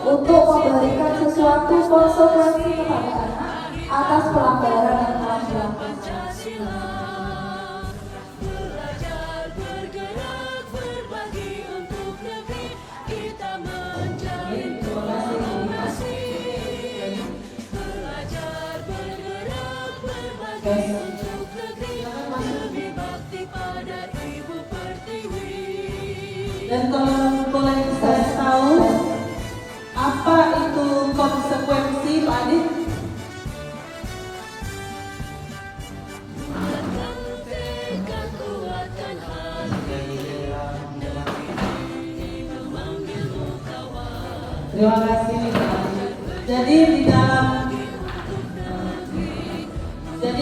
untuk memberikan sesuatu konsekuensi kepada anak atas pelanggaran yang telah dilakukan. Dan kalau boleh saya tahu apa itu konsekuensi Pak Adit? Terima kasih Pak Adit. Jadi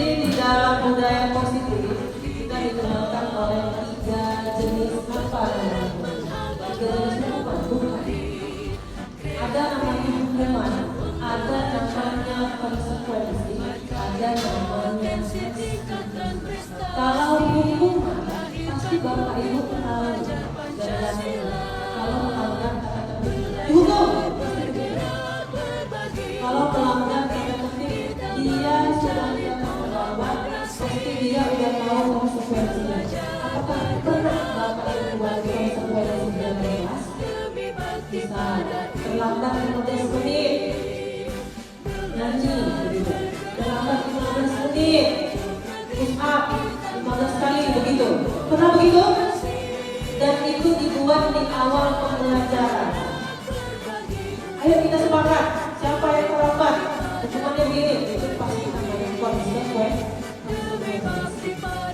di dalam budaya positif kita dikembangkan oleh 3 jenis apa namanya? 3 jenis hukuman, bukan? Ada namanya hukuman, ada namanya konsekuensi, ada namanya konstitusi. Kalau hukuman pasti Bapak Ibu tahu dan kalau melanggar kata tertib dihukum. Kalau pelanggar kata tertib dia sudah pasti dia udah tahu konsekuensinya. Apakah pernah Bapak Ibu buat konsekuensi dalam kelas? Bisa terlambat 15 menit. Nyanyi begitu. Terlambat 15 menit. Push up 15 kali begitu. Pernah begitu? Dan itu dibuat di awal pembelajaran. Ayo kita sepakat. Siapa yang terlambat? Hukumannya begini. Itu pasti namanya konsekuensi.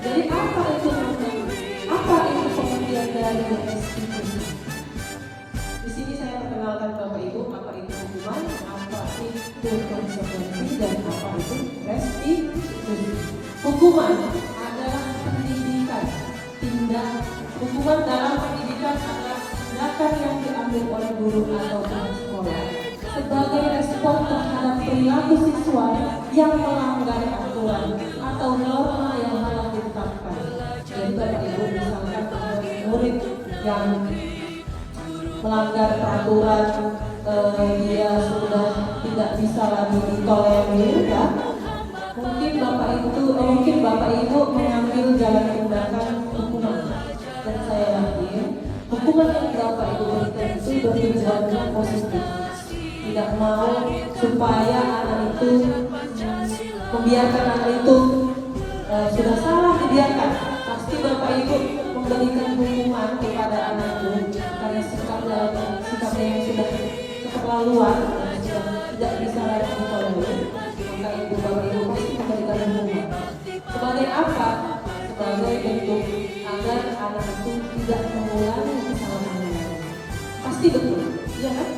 Jadi apa itu? Apa itu pengertian dari restitusi? Di sini saya perkenalkan Bapak Ibu apa itu hukuman, apa itu konsekuensi, dan apa itu restitusi. Hukuman adalah pendidikan. Hukuman dalam pendidikan adalah tindakan yang diambil oleh guru atau pihak sekolah sebagai respon terhadap perilaku siswa yang melanggar aturan atau norma yang telah ditetapkan. Jadi Bapak Ibu misalkan ada murid yang melanggar peraturan, dia sudah tidak bisa lagi ditolerir, ya. Mungkin Bapak Ibu mengambil jalan tindakan hukuman. Dan saya yakin hukuman yang Bapak Ibu berikan itu bertujuannya positif. Tidak mau supaya anak itu membiarkan anak itu sudah salah dibiarkan. Pasti Bapak Ibu memberikan hukuman kepada anak itu karena sikapnya yang sudah keterlaluan, sudah tidak bisa lagi ditolerir. Maka Ibu Bapak Ibu pasti memberikan hukuman. Sebagai apa? Sebagai bentuk agar anak itu tidak mengulangi kesalahan-nya. Pasti betul, iya kan?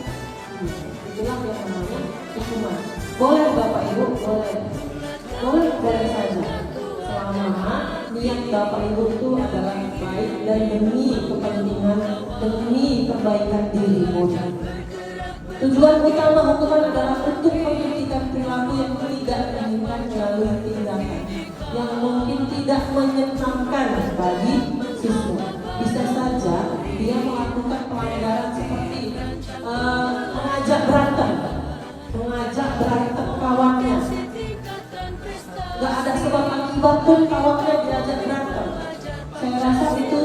Itulah yang namanya hukuman. Boleh Bapak Ibu, boleh saja. Selama niat Bapak Ibu itu adalah baik dan demi kepentingan, demi perbaikan diri murid. Tujuan utama hukuman adalah untuk menghentikan perilaku yang tidak diinginkan melalui tindakan yang mungkin tidak menyenangkan bagi siswa. Bisa saja dia melakukan pelanggaran seperti mengajak berantem kawannya. Gak ada sebab akibat pun kawannya diajak berantem. Saya rasa itu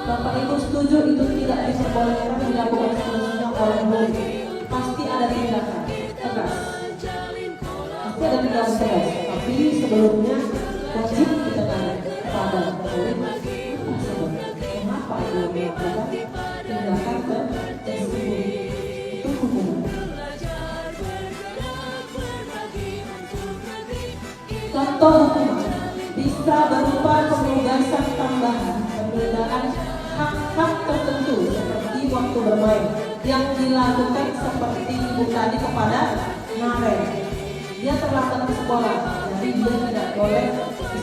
Bapak Ibu setuju itu tidak diperbolehkan dilakukan seterusnya oleh murid. Pasti ada tindakan tegas. Tapi sebelumnya wajib kita tanya kepada murid kenapa dia melakukan tindakan tersebut. Itu hukuman. Contoh hukuman bisa berupa penugasan tambahan, pemberian hak-hak tertentu seperti waktu bermain yang dilakukan seperti ibu tadi kepada Naren. Dia terlambat ke sekolah, jadi dia tidak boleh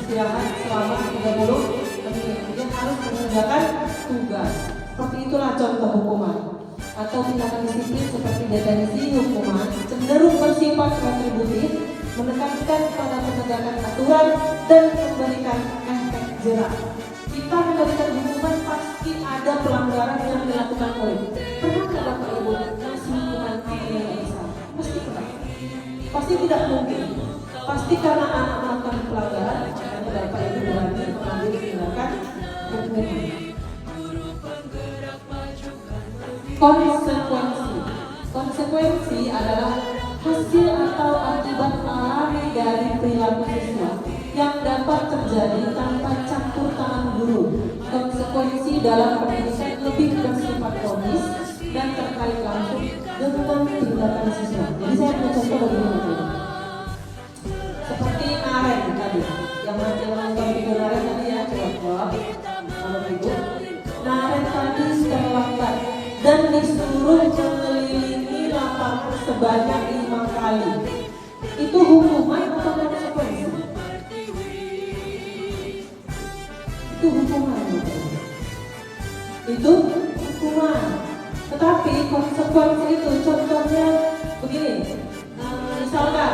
istirahat selama 30 menit. Dia harus mengerjakan tugas. Seperti itulah contoh hukuman. Atau tindakan disiplin seperti detensi hukuman cenderung bersifat retributif, menekankan pada penegakan aturan dan memberikan efek jerak. Kita memberikan hukuman pasti ada pelanggaran yang dilakukan murid. Pernah nggak Bapak Ibu ngasih hukuman anak yang besar? Pasti pernah. Pasti tidak mungkin. Pasti karena anak melakukan pelanggaran, makanya Bapak Ibu berani mengambil tindakan hukuman. Konsekuensi adalah hasil atau akibat alami dari perilaku siswa yang dapat terjadi tanpa campur tangan guru. Konsekuensi dalam pendidikan lebih bersifat logis dan terkait langsung dengan tindakan siswa. Jadi saya punya contoh begini. Seperti Naren tadi, yang nanti menonton video Naren tadi ya, coba kalau ibu. Naren tadi terlambat dan disuruh mengelilingi lapangan sebanyak 5 kali. Itu hukuman atau konsekuensi? Itu hukuman. Itu hukuman. Tetapi konsekuensi itu contohnya begini. Misalkan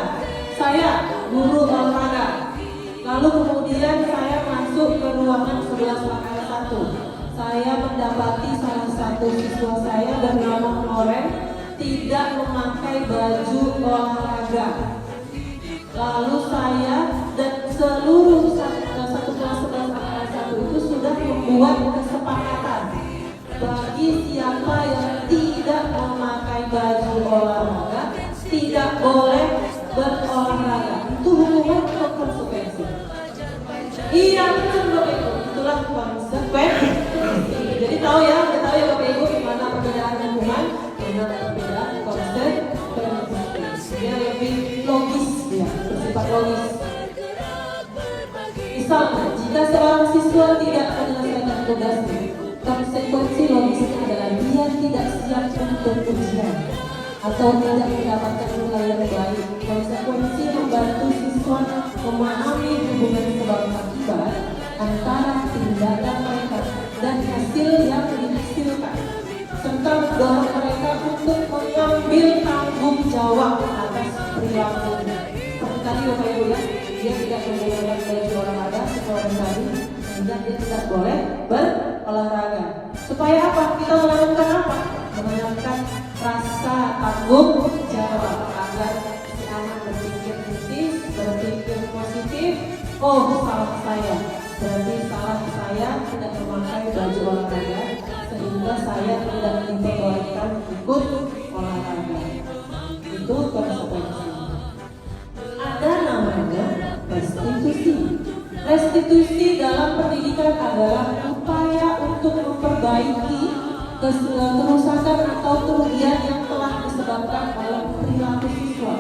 saya guru olahraga, lalu kemudian saya masuk ke ruangan 11/1. Saya mendapati salah satu siswa saya bernama Noren tidak memakai baju olahraga. Lalu saya dan seluruh satu kelas 11/1 itu sudah membuat kesepakatan bagi siapa yang tidak memakai baju boleh berolahraga. Itu hukuman atau konsekuensi? Iya betul Bapak Ibu, itulah konsekuensi. Jadi tahu ya Bapak Ibu gimana perbedaan hukuman dengan perbedaan konsekuensi. Dia lebih logis ya, bersifat logis. Misalnya, jika seorang siswa tidak menyelesaikan tugasnya, konsekuensi logisnya adalah dia tidak siap untuk ujian atau tidak mendapatkan nilai yang baik. Konsekuensi membantu siswa memahami hubungan sebab akibat antara tindakan mereka dan hasil yang dihasilkan, serta mendorong mereka untuk mengambil tanggung jawab atas perilakunya. Seperti tadi Bapak Ibu ya, dia tidak menggunakan baju olahraga seperti tadi, sehingga dia tidak boleh berolahraga. Supaya apa? Kita menanamkan apa? Menanamkan rasa tanggung jawab agar si anak berpikir kritis, berpikir positif. Oh, salah saya, berarti salah saya tidak memakai baju olahraga sehingga saya tidak diperbolehkan ikut olahraga. Itu konsekuensi. Ada namanya restitusi. Restitusi dalam pendidikan adalah upaya untuk memperbaiki kerusakan atau kerugian yang telah disebabkan oleh perilaku siswa.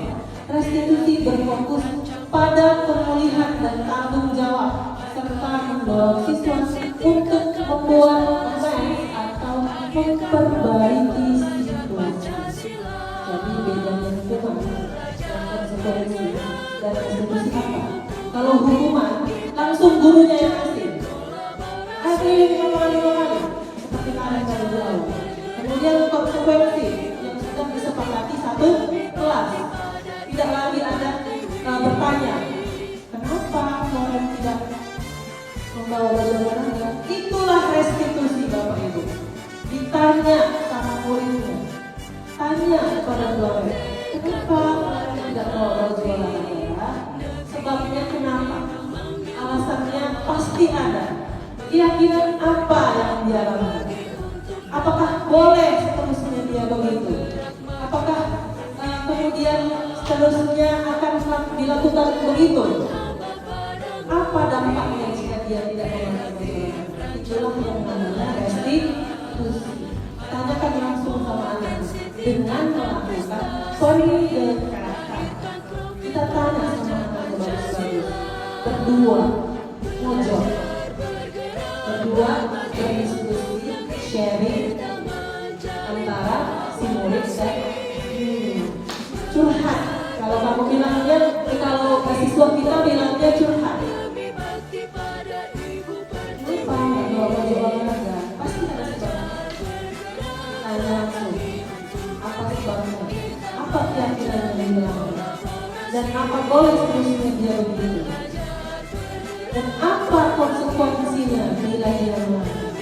Restitusi berfokus pada pemulihan dan tanggung jawab serta mendorong siswa untuk membuat amends atau memperbaiki situasi. Jadi bedanya hukuman dan konsekuensi dan restitusi apa? Kalau hukuman langsung gurunya yang ngasih. Keliling 5 kali seperti kalian dari awal. Kemudian konsekuensi yang sudah disepakati satu kelas. Tidak lagi ada bertanya, kenapa kalian tidak membawa baju olahraga? Itulah restitusi Bapak Ibu. Ditanya sama muridnya, tanya kepada murid, kenapa kalian tidak bawa baju olahraga? Sebabnya kenapa? Alasannya pasti ada. Keyakinan apa yang dia lakukan? Apakah boleh seterusnya dia begitu? Apakah kemudian seterusnya akan dilakukan begitu? Apa dampaknya jika dia tidak memakai baju? Itulah yang namanya restitusi. Tanyakan langsung sama anak dengan melakukan pendekatan. Kita tanya sama anak bagus-bagus, berdua, mojok, berdua berdiskusi, sharing antara si murid dan curhat. Kalau kamu bilangnya, kalau siswa kita bilangnya curhat. Kenapa nggak bawa baju olahraga? Pasti ada sebabnya. Tanya langsung, apa sebabnya? Apa keyakinan yang dilakukan? Dan apa boleh seterusnya dia begitu? Dan apa konsekuensinya bila dia melakukan?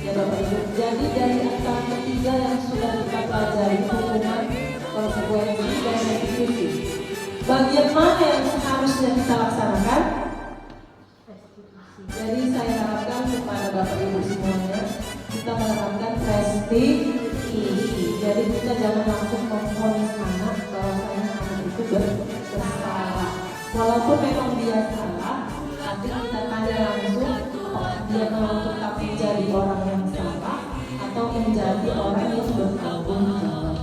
Ya Bapak Ibu, jadi dari antara ketiga yang sudah kita pelajari, hukuman, konsekuensi, dan restitusi, bagian mana yang seharusnya kita laksanakan? Jadi saya harapkan kepada Bapak Ibu semuanya, kita menerapkan restitusi. Jadi kita jangan langsung memvonis anak bahwasanya anak itu bersalah. Walaupun memang dia salah, tapi kita tanya langsung apakah dia mau tetap menjadi orang yang salah atau menjadi orang yang bertanggung jawab.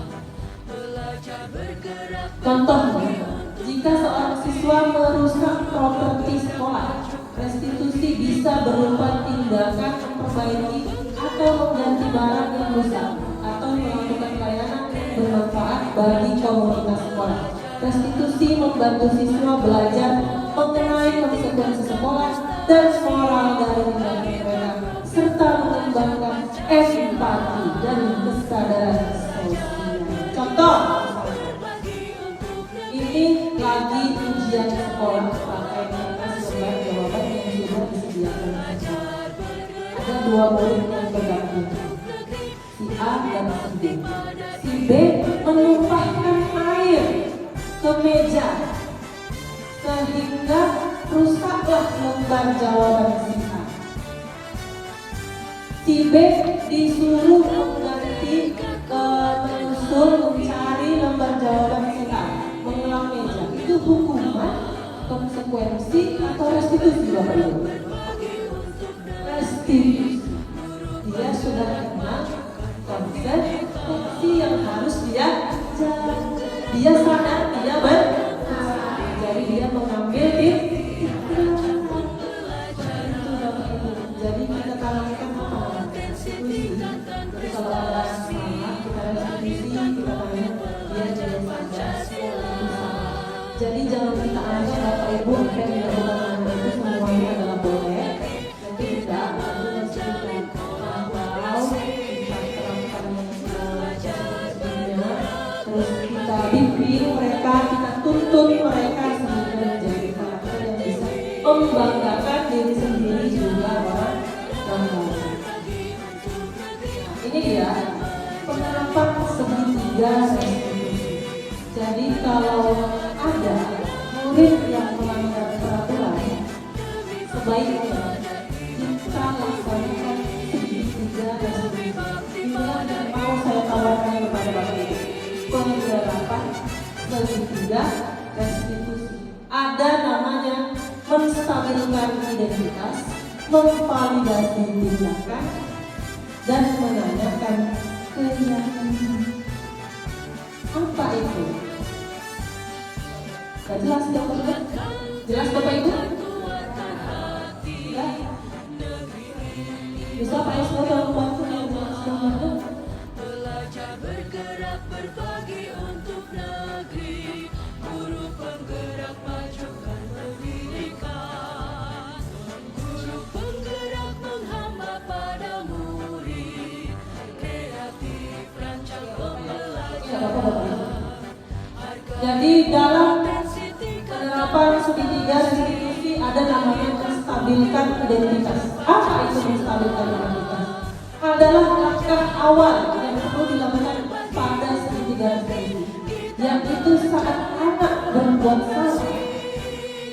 Contohnya, jika seorang siswa merusak properti sekolah, restitusi bisa berupa tindakan memperbaiki atau mengganti barang yang rusak atau melakukan pelayanan yang bermanfaat bagi komunitas sekolah. Restitusi membantu siswa belajar mengenai konsekuensi sekolah dan moral dari tindakan mereka, serta mengembangkan empati dan kesadaran sosial. Contoh, ini lagi ujian sekolah pakai kertas lembar jawaban yang sudah disediakan. Ada dua murid yang bergabung, si A dan si B. Si B menumpahkan air ke meja sehingga rusaklah lembar jawaban si A. Si B disuruh mengganti menyusul mencari lembar jawaban konsekuensi atau restitusi Bapak Ibu? Restitusi. Dia sudah kenal konsekuensi yang harus dia jalani. Dia sadar, dia jadi dia mengambil tindakan. Itu Bapak Ibu. Jadi kita tanamkan restitusi. Jadi kalau ada salah kita restitusi, kita tanya dia jadi sadar. Jadi jangan kita anggap Bapak Ibu apa yang dilakukan itu semuanya adalah boleh. Nanti tidak, nanti kita kalau kita terapkan sebelumnya, terus kita bimbing mereka, kita tuntut mereka sehingga menjadi karakter yang bisa membanggakan diri sendiri juga orang lain. Ini dia penerapan segitiga restitusi. Jadi kalau ada murid yang melanggar peraturan, sebaiknya kita laksanakan segitiga restitusi. Inilah yang mau saya tawarkan kepada Bapak Ibu, penerapan segitiga restitusi. Ada namanya menstabilkan identitas, memvalidasi tindakan, dan menanyakan keyakinan. Apa itu? Gak jelas Bapak Ibu? Jelas Bapak Ibu? Enggak? Bisa Pak Esno tolong bantu yang bantu? Belajar bergerak berbagi untuk negeri, guru penggerak majukan pendidikan, guru penggerak menghamba pada murid, kreatif rancang pembelajaran. Jadi dalam penerapan segitiga restitusi ada namanya menstabilkan identitas. Apa itu menstabilkan identitas? Adalah langkah awal yang perlu dilakukan pada segitiga restitusi, yaitu saat anak berbuat salah.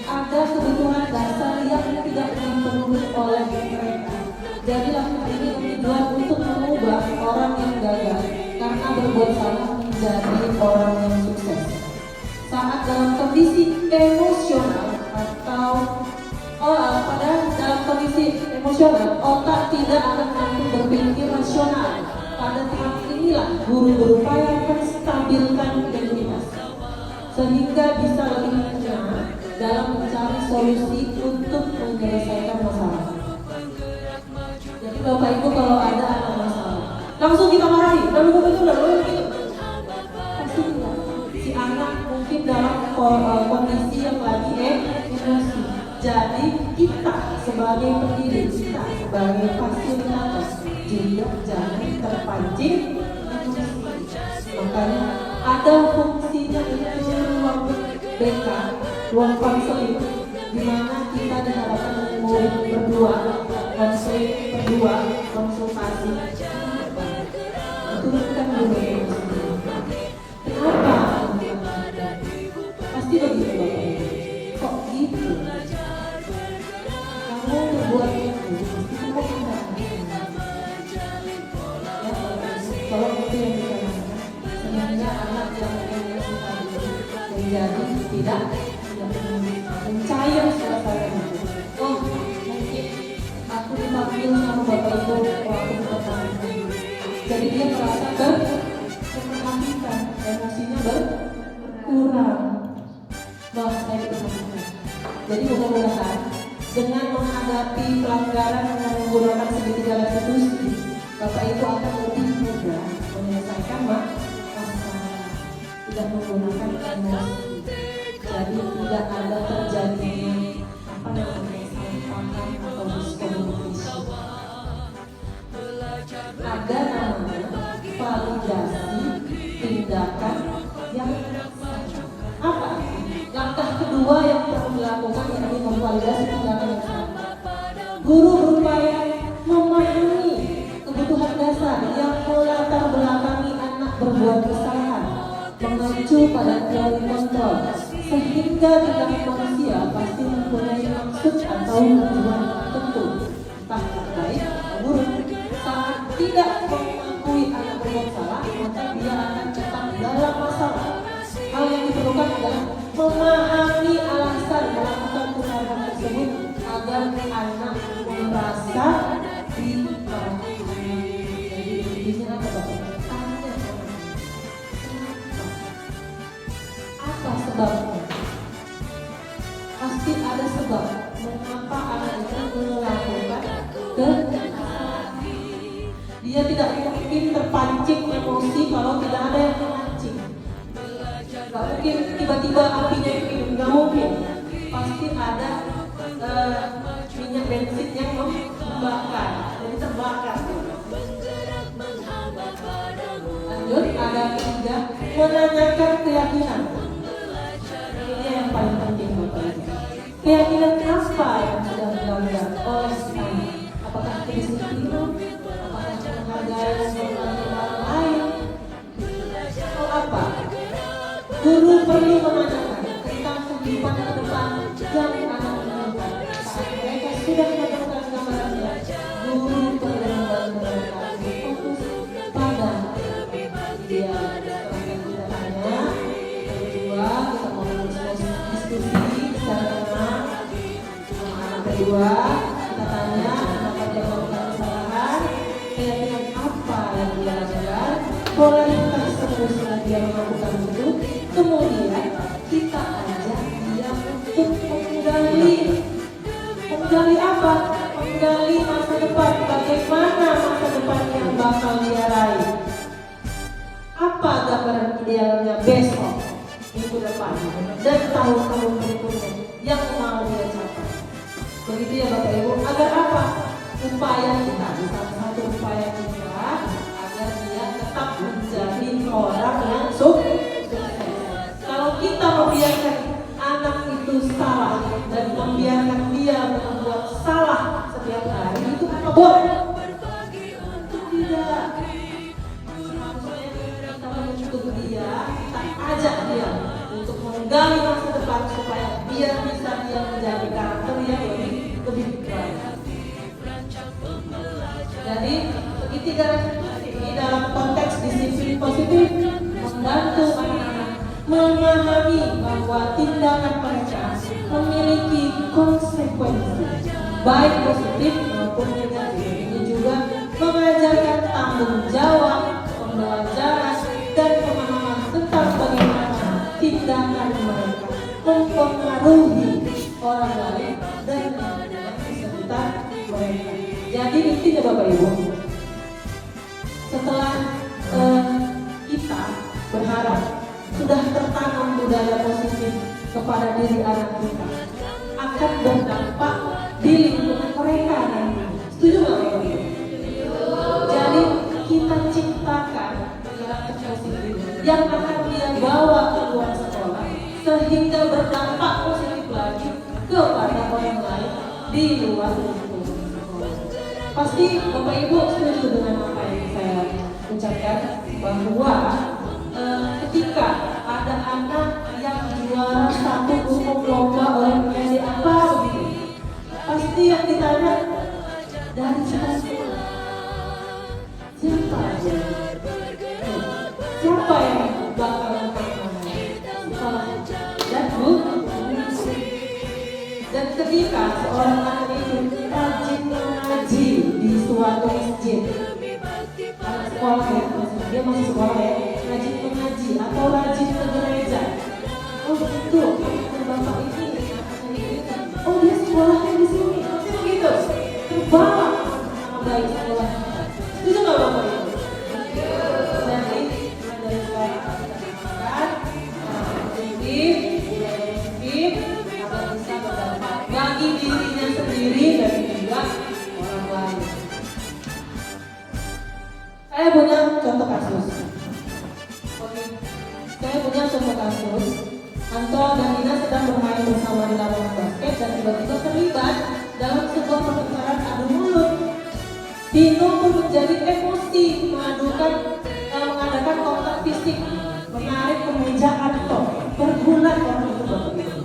Ada kebutuhan dasar yang tidak dipenuhi oleh mereka. Jadi langkah ini bertujuan untuk mengubah orang yang gagal karena berbuat salah menjadi orang yang sukses. Saat dalam kondisi emosional atau pada dalam kondisi emosional otak tidak akan mampu berpikir rasional. Pada tahap inilah guru berupaya menstabilkan identitas sehingga bisa lebih tenang dalam mencari solusi untuk menyelesaikan masalah. Jadi Bapak Ibu kalau ada masalah langsung kita marahi, lalu begitu, pasti tidak. Si anak mungkin dalam kondisi yang lagi emosi. Jadi kita sebagai pendidik, kita sebagai fasilitator juga jangan terpancing emosi. Makanya ada fungsinya itu ruang BK, ruang konseling, di mana kita diharapkan murid berdua, konseling berdua, konsultasi. Turunkan dulu emosi. Kenapa? Pasti begitu Bapak Ibu. Kok gitu? Kamu berbuat itu, pasti kamu tidak. Ya, kalau itu yang dikatakan, sehingga anak yang emosi tadi menjadi tidak mencair suasana itu. Oh, mungkin aku dipanggil sama Bapak Ibu waktu pertama. Jadi dia merasa terperhatikan, emosinya berkurang. Wah, saya diperhatikan. Jadi mudah-mudahan dengan menghadapi pelanggaran dengan menggunakan segitiga restitusi, Bapak Ibu akan lebih mudah menyelesaikan masalah, tidak menggunakan emosi. Jadi tidak ada terjadinya apa namanya salah paham atau miskomunikasi. Ada namanya validasi tindakan yang apa? Langkah kedua yang perlu dilakukan yaitu memvalidasi tindakan yang salah. Guru berupaya memahami kebutuhan dasar yang melatar belakangi anak berbuat kesalahan, mengacu pada teori kontrol, sehingga tindakan manusia pasti mempunyai maksud atau tujuan tertentu, entah baik atau buruk. Saat tidak mengakui anak berbuat salah, maka dia akan tetap dalam masalah. Hal yang diperlukan adalah memahami alasan melakukan ke dia tidak mungkin terpancing emosi kalau tidak ada yang memancing. Gak mungkin tiba-tiba apinya hidup, gak mungkin. Pasti ada minyak bensin yang membakar, jadi terbakar. Lanjut, ada ketiga, menanyakan keyakinan. Ini yang paling penting Bapak Ibu. Keyakinan apa yang sudah dilakukan oleh kita? Apakah kedisiplinan? Apakah menghargai orang lain? Atau apa? Guru perlu menanyakan tentang kehidupan ke depan yang akan menentukan. Saat mereka sudah menemukan gambarannya, guru perlu membantu mereka fokus pada dia. Setelah kita tanya, kedua kita mau diskusi secara tenang. Kedua kita tanya apakah dia melakukan kesalahan, keyakinan apa yang dia lakukan, pola yang seterusnya dia melakukan itu. Kemudian kita ajak dia untuk menggali apa? Menggali masa depan, bagaimana masa depan yang bakal dia raih. Apa gambaran idealnya besok, minggu depan, dan tahun-tahun berikutnya yang mau dia capai. Begitu ya Bapak Ibu, agar apa? Upaya kita, salah satu upaya kita agar dia tetap menjadi orang yang sukses. Kalau kita membiarkan anak itu salah dan membiarkan dia membuat salah setiap hari, itu apa boleh? Itu tidak. Maksudnya kita menuntut dia, kita ajak dia untuk menggali masa depan supaya dia bisa menjadi karakter yang lebih baik. Jadi segitiga ini dalam konteks disiplin positif membantu anak-anak memahami bahwa tindakan mereka memiliki konsekuensi baik positif maupun negatif. Ini juga mengajarkan tanggung jawab, pembelajaran, dan pemahaman tentang bagaimana tindakan mereka mempengaruhi orang lain dan di sekitar mereka. Jadi intinya Bapak Ibu, setelah kita berharap sudah tertanam budaya positif kepada diri anak kita, akan berdampak di lingkungan mereka nanti. Setuju nggak Bapak Ibu? Jadi kita ciptakan karakter positif yang akan dia bawa ke luar sekolah sehingga berdampak positif lagi kepada orang lain di luar lingkungan sekolah. Pasti Bapak Ibu setuju dengan apa yang saya ucapkan, bahwa ketika ada anak yang juara satu umum lomba olimpiade apa begitu, pasti yang ditanya dari sekolah siapa aja, siapa yang bakal menang sekolah dan bu. Dan ketika seorang anak itu rajin mengaji di suatu masjid, anak sekolah ya, dia masih sekolah ya, rajin mengaji atau rajin ke gereja. Oh begitu, bapak ini, oh dia sekolahnya di sini, begitu, terbawa sama baik sekolah. Setuju nggak bapak ibu? Jadi dari sekarang kita makan positif, agar bisa berdampak bagi dirinya sendiri dan juga orang lain. Saya punya contoh kasus. Oke, saya punya contoh kasus. Anto dan Dina sedang bermain bersama di lapangan basket dan tiba-tiba terlibat dalam sebuah pertengkaran adu mulut. Dino pun menjadi emosi, mengadakan kontak fisik, menarik ke meja Anto, bergulat orang itu bapak ibu.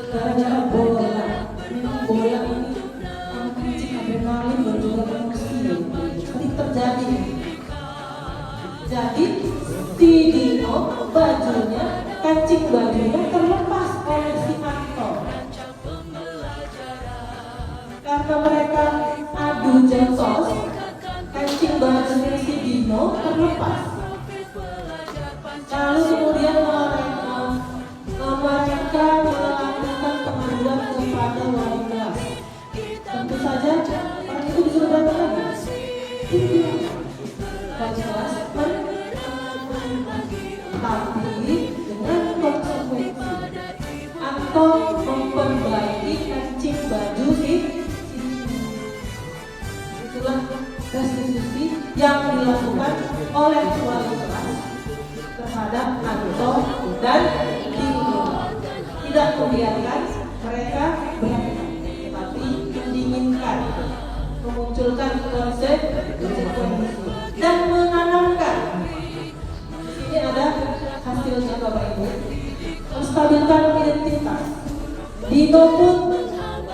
Gara-gara bola, memang bola ini memancing adrenalin dan juga emosi. Ini terjadi. Jadi si Dino bajunya, kancing bajunya terlepas oleh si Anto. Karena mereka adu jotos, kancing bajunya si Dino terlepas. Lalu kemudian mereka melakukan pengaduan kepada wali kelas yang dilakukan oleh wali kelas terhadap Anto dan Dino. Tidak membiarkan mereka berantem, tetapi mendinginkan, memunculkan konsep konsekuensi dan menanamkan. Di sini ada hasilnya Bapak Ibu. Menstabilkan identitas. Dino pun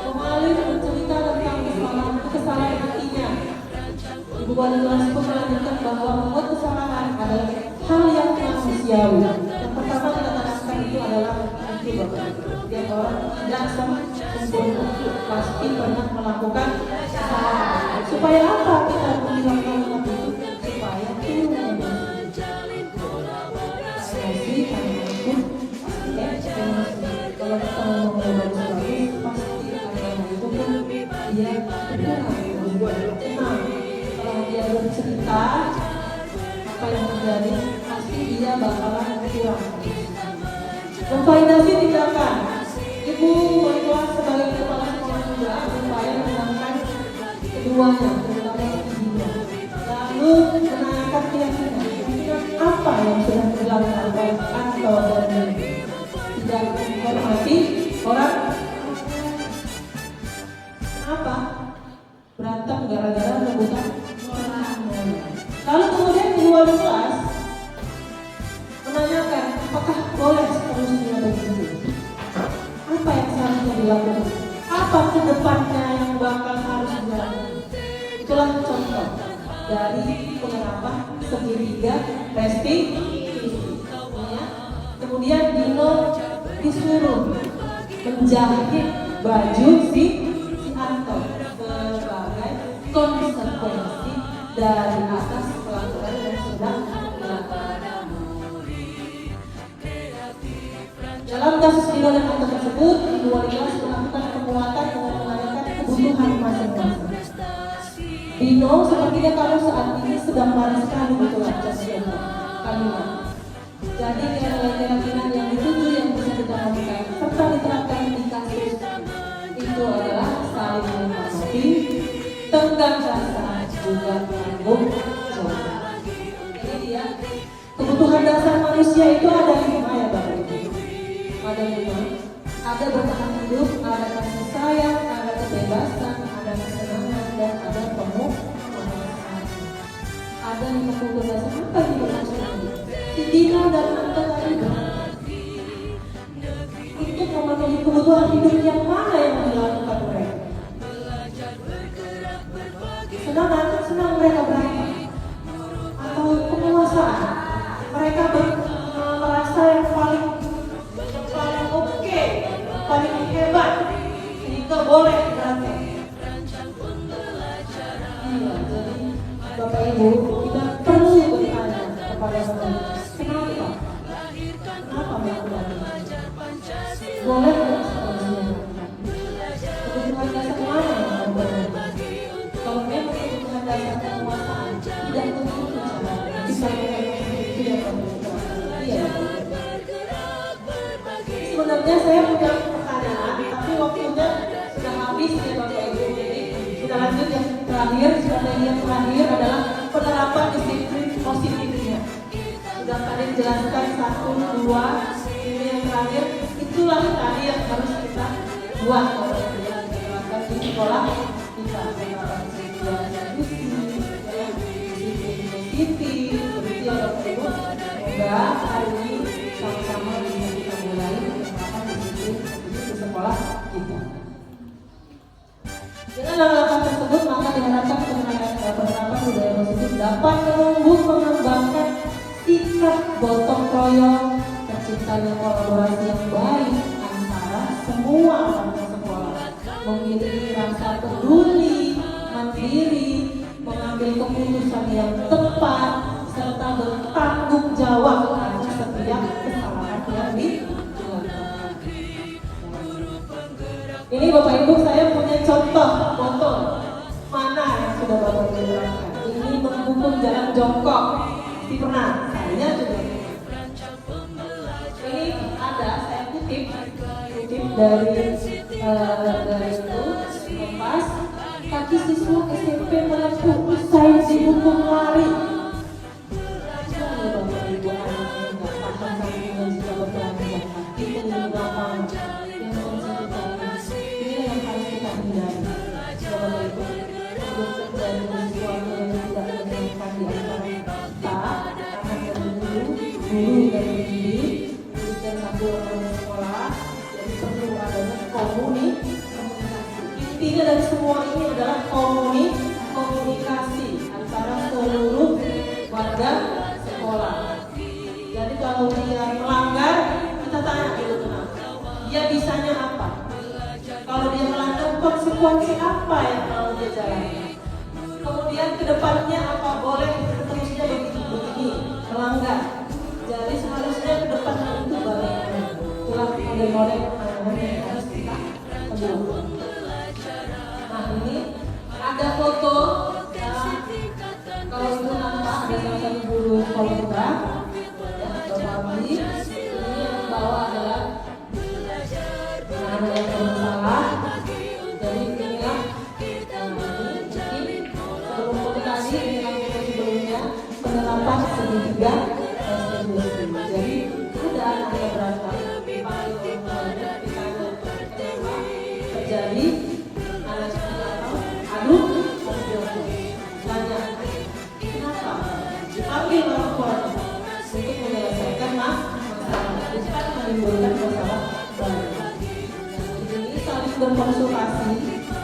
mengalir bercerita tentang kesalahan hatinya. Ibu wali kelas pun melanjutkan bahwa membuat kesalahan adalah hal yang manusiawi. Yang pertama kita tanamkan itu adalah itu Bapak Ibu. Setiap orang tidak sempurna, pasti pernah melakukan kesalahan. Supaya apa kita menghilangkan itu? Supaya turun emosi, kalau kita ngomong bagus-bagus, pasti agama itu pun dia tenang. Kalau dia bercerita apa yang terjadi, pasti dia bakalan kurang. Memvalidasi tindakan. Ibu wali kelas sebagai kepala sekolah juga berupaya menenangkan keduanya, terutama Dino. Lalu menanyakan keyakinan apa yang sudah dilakukan oleh Anto dan Dino. Tidak menghormati orang. Kenapa? Berantem gara-gara rebutan orang. Lalu kemudian ibu wali kelas menanyakan apakah boleh seterusnya begitu? Apa yang seharusnya dilakukan? Apa kedepannya yang bakal harus dilakukan? Itulah contoh dari penerapan segitiga restitusi. Kemudian Dino disuruh menjahit baju si Anto sebagai konsekuensi dari atas pelanggaran yang sudah dilakukan. Dalam kasus Dino dan Anto tersebut, ibu wali kelas melakukan penguatan dengan menanyakan kebutuhan masing-masing. Dino, sepertinya kamu saat ini sedang marah sekali, betul aja kalimat. Jadi keyakinan yang dituju yang bisa ditanamkan serta diterapkan di kasus itu adalah saling menghormati, tenggang rasa, juga tanggung jawab. Ini dia kebutuhan dasar manusia itu ada 5 ya Bapak Ibu. Ada 5. Ada bertahan hidup, ada kasih sayang, ada kebebasan, ada kesenangan, dan ada pemulihan. Ada 5 kebutuhan dasar. Apa yang dimaksudkan? Si Dino dan Anto tadi untuk memenuhi kebutuhan hidup yang mana yang dilakukan mereka? Senang mereka berantem atau penguasaan? Mereka merasa yang paling oke, paling hebat, sehingga boleh berantem. Iya, jadi Bapak Ibu kita perlu bertanya kepada mereka. Kenapa melakukan ini? Boleh nggak seterusnya? Kebutuhan dasar mana yang berbeda? Kalau memang kebutuhan dasar penguasaan tidak tentu bisa itu ya Pak. Iya. Sebenarnya saya punya pertanyaan, tapi waktunya sudah habis ya Bapak Ibu. Jadi kita lanjut yang terakhir. Strategi yang terakhir adalah penerapan disiplin positifnya. Sudah tadi dijelaskan 1, 2, ini yang terakhir. Itulah tadi yang harus kita buat kalau kita jelaskan di sekolah kita. Penerapan disiplin positif, begitu ya Bapak Ibu. Semoga hari ini sama-sama bisa kita mulai penerapan disiplin positif di sekolah kita. Dengan langkah tersebut maka diharapkan penerapan budaya positif dapat menumbuh mengembangkan sikap gotong royong, terciptanya kolaborasi yang baik antara semua warga sekolah, memiliki rasa peduli, mandiri, mengambil keputusan yang tepat, serta bertanggung jawab atas setiap kesalahan yang dilakukan. Ini Bapak Ibu saya punya contoh foto mana yang sudah Bapak Ibu terapkan. Ini menghubung jalan jongkok. Pasti pernah, saya juga. Ini ada, saya kutip dari itu Kompas. kaki siswa SMP melepuh usai dihukum lari. Jangan Bapak Ibu anak yang nggak paham kandungan jika berbelanja kaki menggunakan yang sensitif ini yang harus kita hindari. Bapak Ibu, sebelum terjadi sesuatu yang tidak menyenangkan di antara kita, anak dan guru dan pendidik, dan satu orang sekolah, jadi perlu adanya komunikasi. Intinya dari semua ini adalah komunikasi antara seluruh warga sekolah. Jadi kalau dia melanggar, kita tanya dulu kenapa. Dia bisanya apa? Kalau dia melanggar, konsekuensi apa yang mau dia jalani? Kemudian kedepannya apa boleh terusnya begini melanggar? Jadi seharusnya kedepannya itu bagaimana? Itulah model-model penanganan yang harus kita temui. Nah ini ada foto. Kalau itu nampak ada salah satu guru fotografi ya, Bapak Abdi. Ini yang bawa adalah anak yang bermasalah. Jadi inilah mungkin sebelum foto tadi ini yang foto sebelumnya penerapan segitiga SDGs. Jadi ada anak yang berantem terjadi anak aduh tanya kenapa dipanggil orang tua untuk menyelesaikan masalah bukan menimbulkan masalah baru. Ini saling berkonsultasi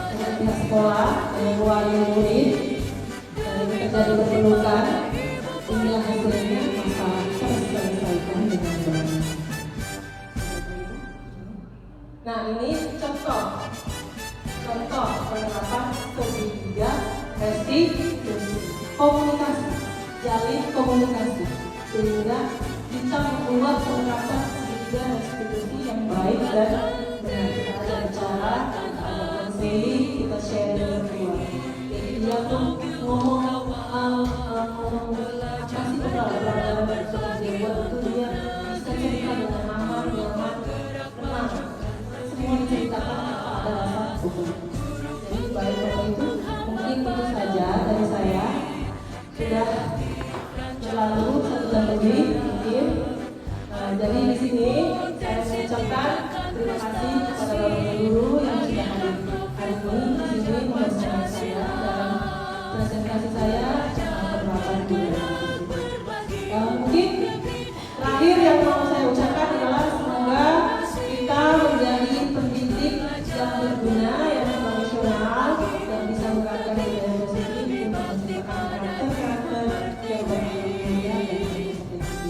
dengan pihak sekolah, dengan wali murid, dan ini terjadi berpelukan. Inilah hasilnya masalah terselesaikan dengan baik. Nah ini contoh penerapan segitiga restitusi komunikasi, jalin komunikasi sehingga kita membuat penerapan segitiga restitusi yang baik dan benar. Kita ada bicara, kita ada konseling, kita sharing berdua. Jadi dia pun ngomong apa sih pelanggaran dari dia buat itu dia bisa cerita dengan aman, nyaman, tenang. Semua diceritakan tanpa ada rasa hukum. Jadi baik Bapak Ibu, mungkin itu saja dari saya. Sudah berlalu 1 jam lebih mungkin. Jadi di sini saya mengucapkan terima kasih kepada Bapak Guru yang sudah hadir hari ini di sini membersama saya dalam presentasi saya tentang penerapan budaya. Mungkin terakhir yang mau saya ucapkan adalah semoga kita menjadi pendidik yang berguna, yang profesional, yang bisa mengangkat budaya positif untuk menciptakan karakter yang bermulia dan berkompetensi.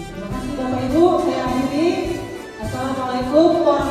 Terima kasih Bapak Ibu, saya akhiri. Assalamualaikum warahmatullahi wabarakatuh.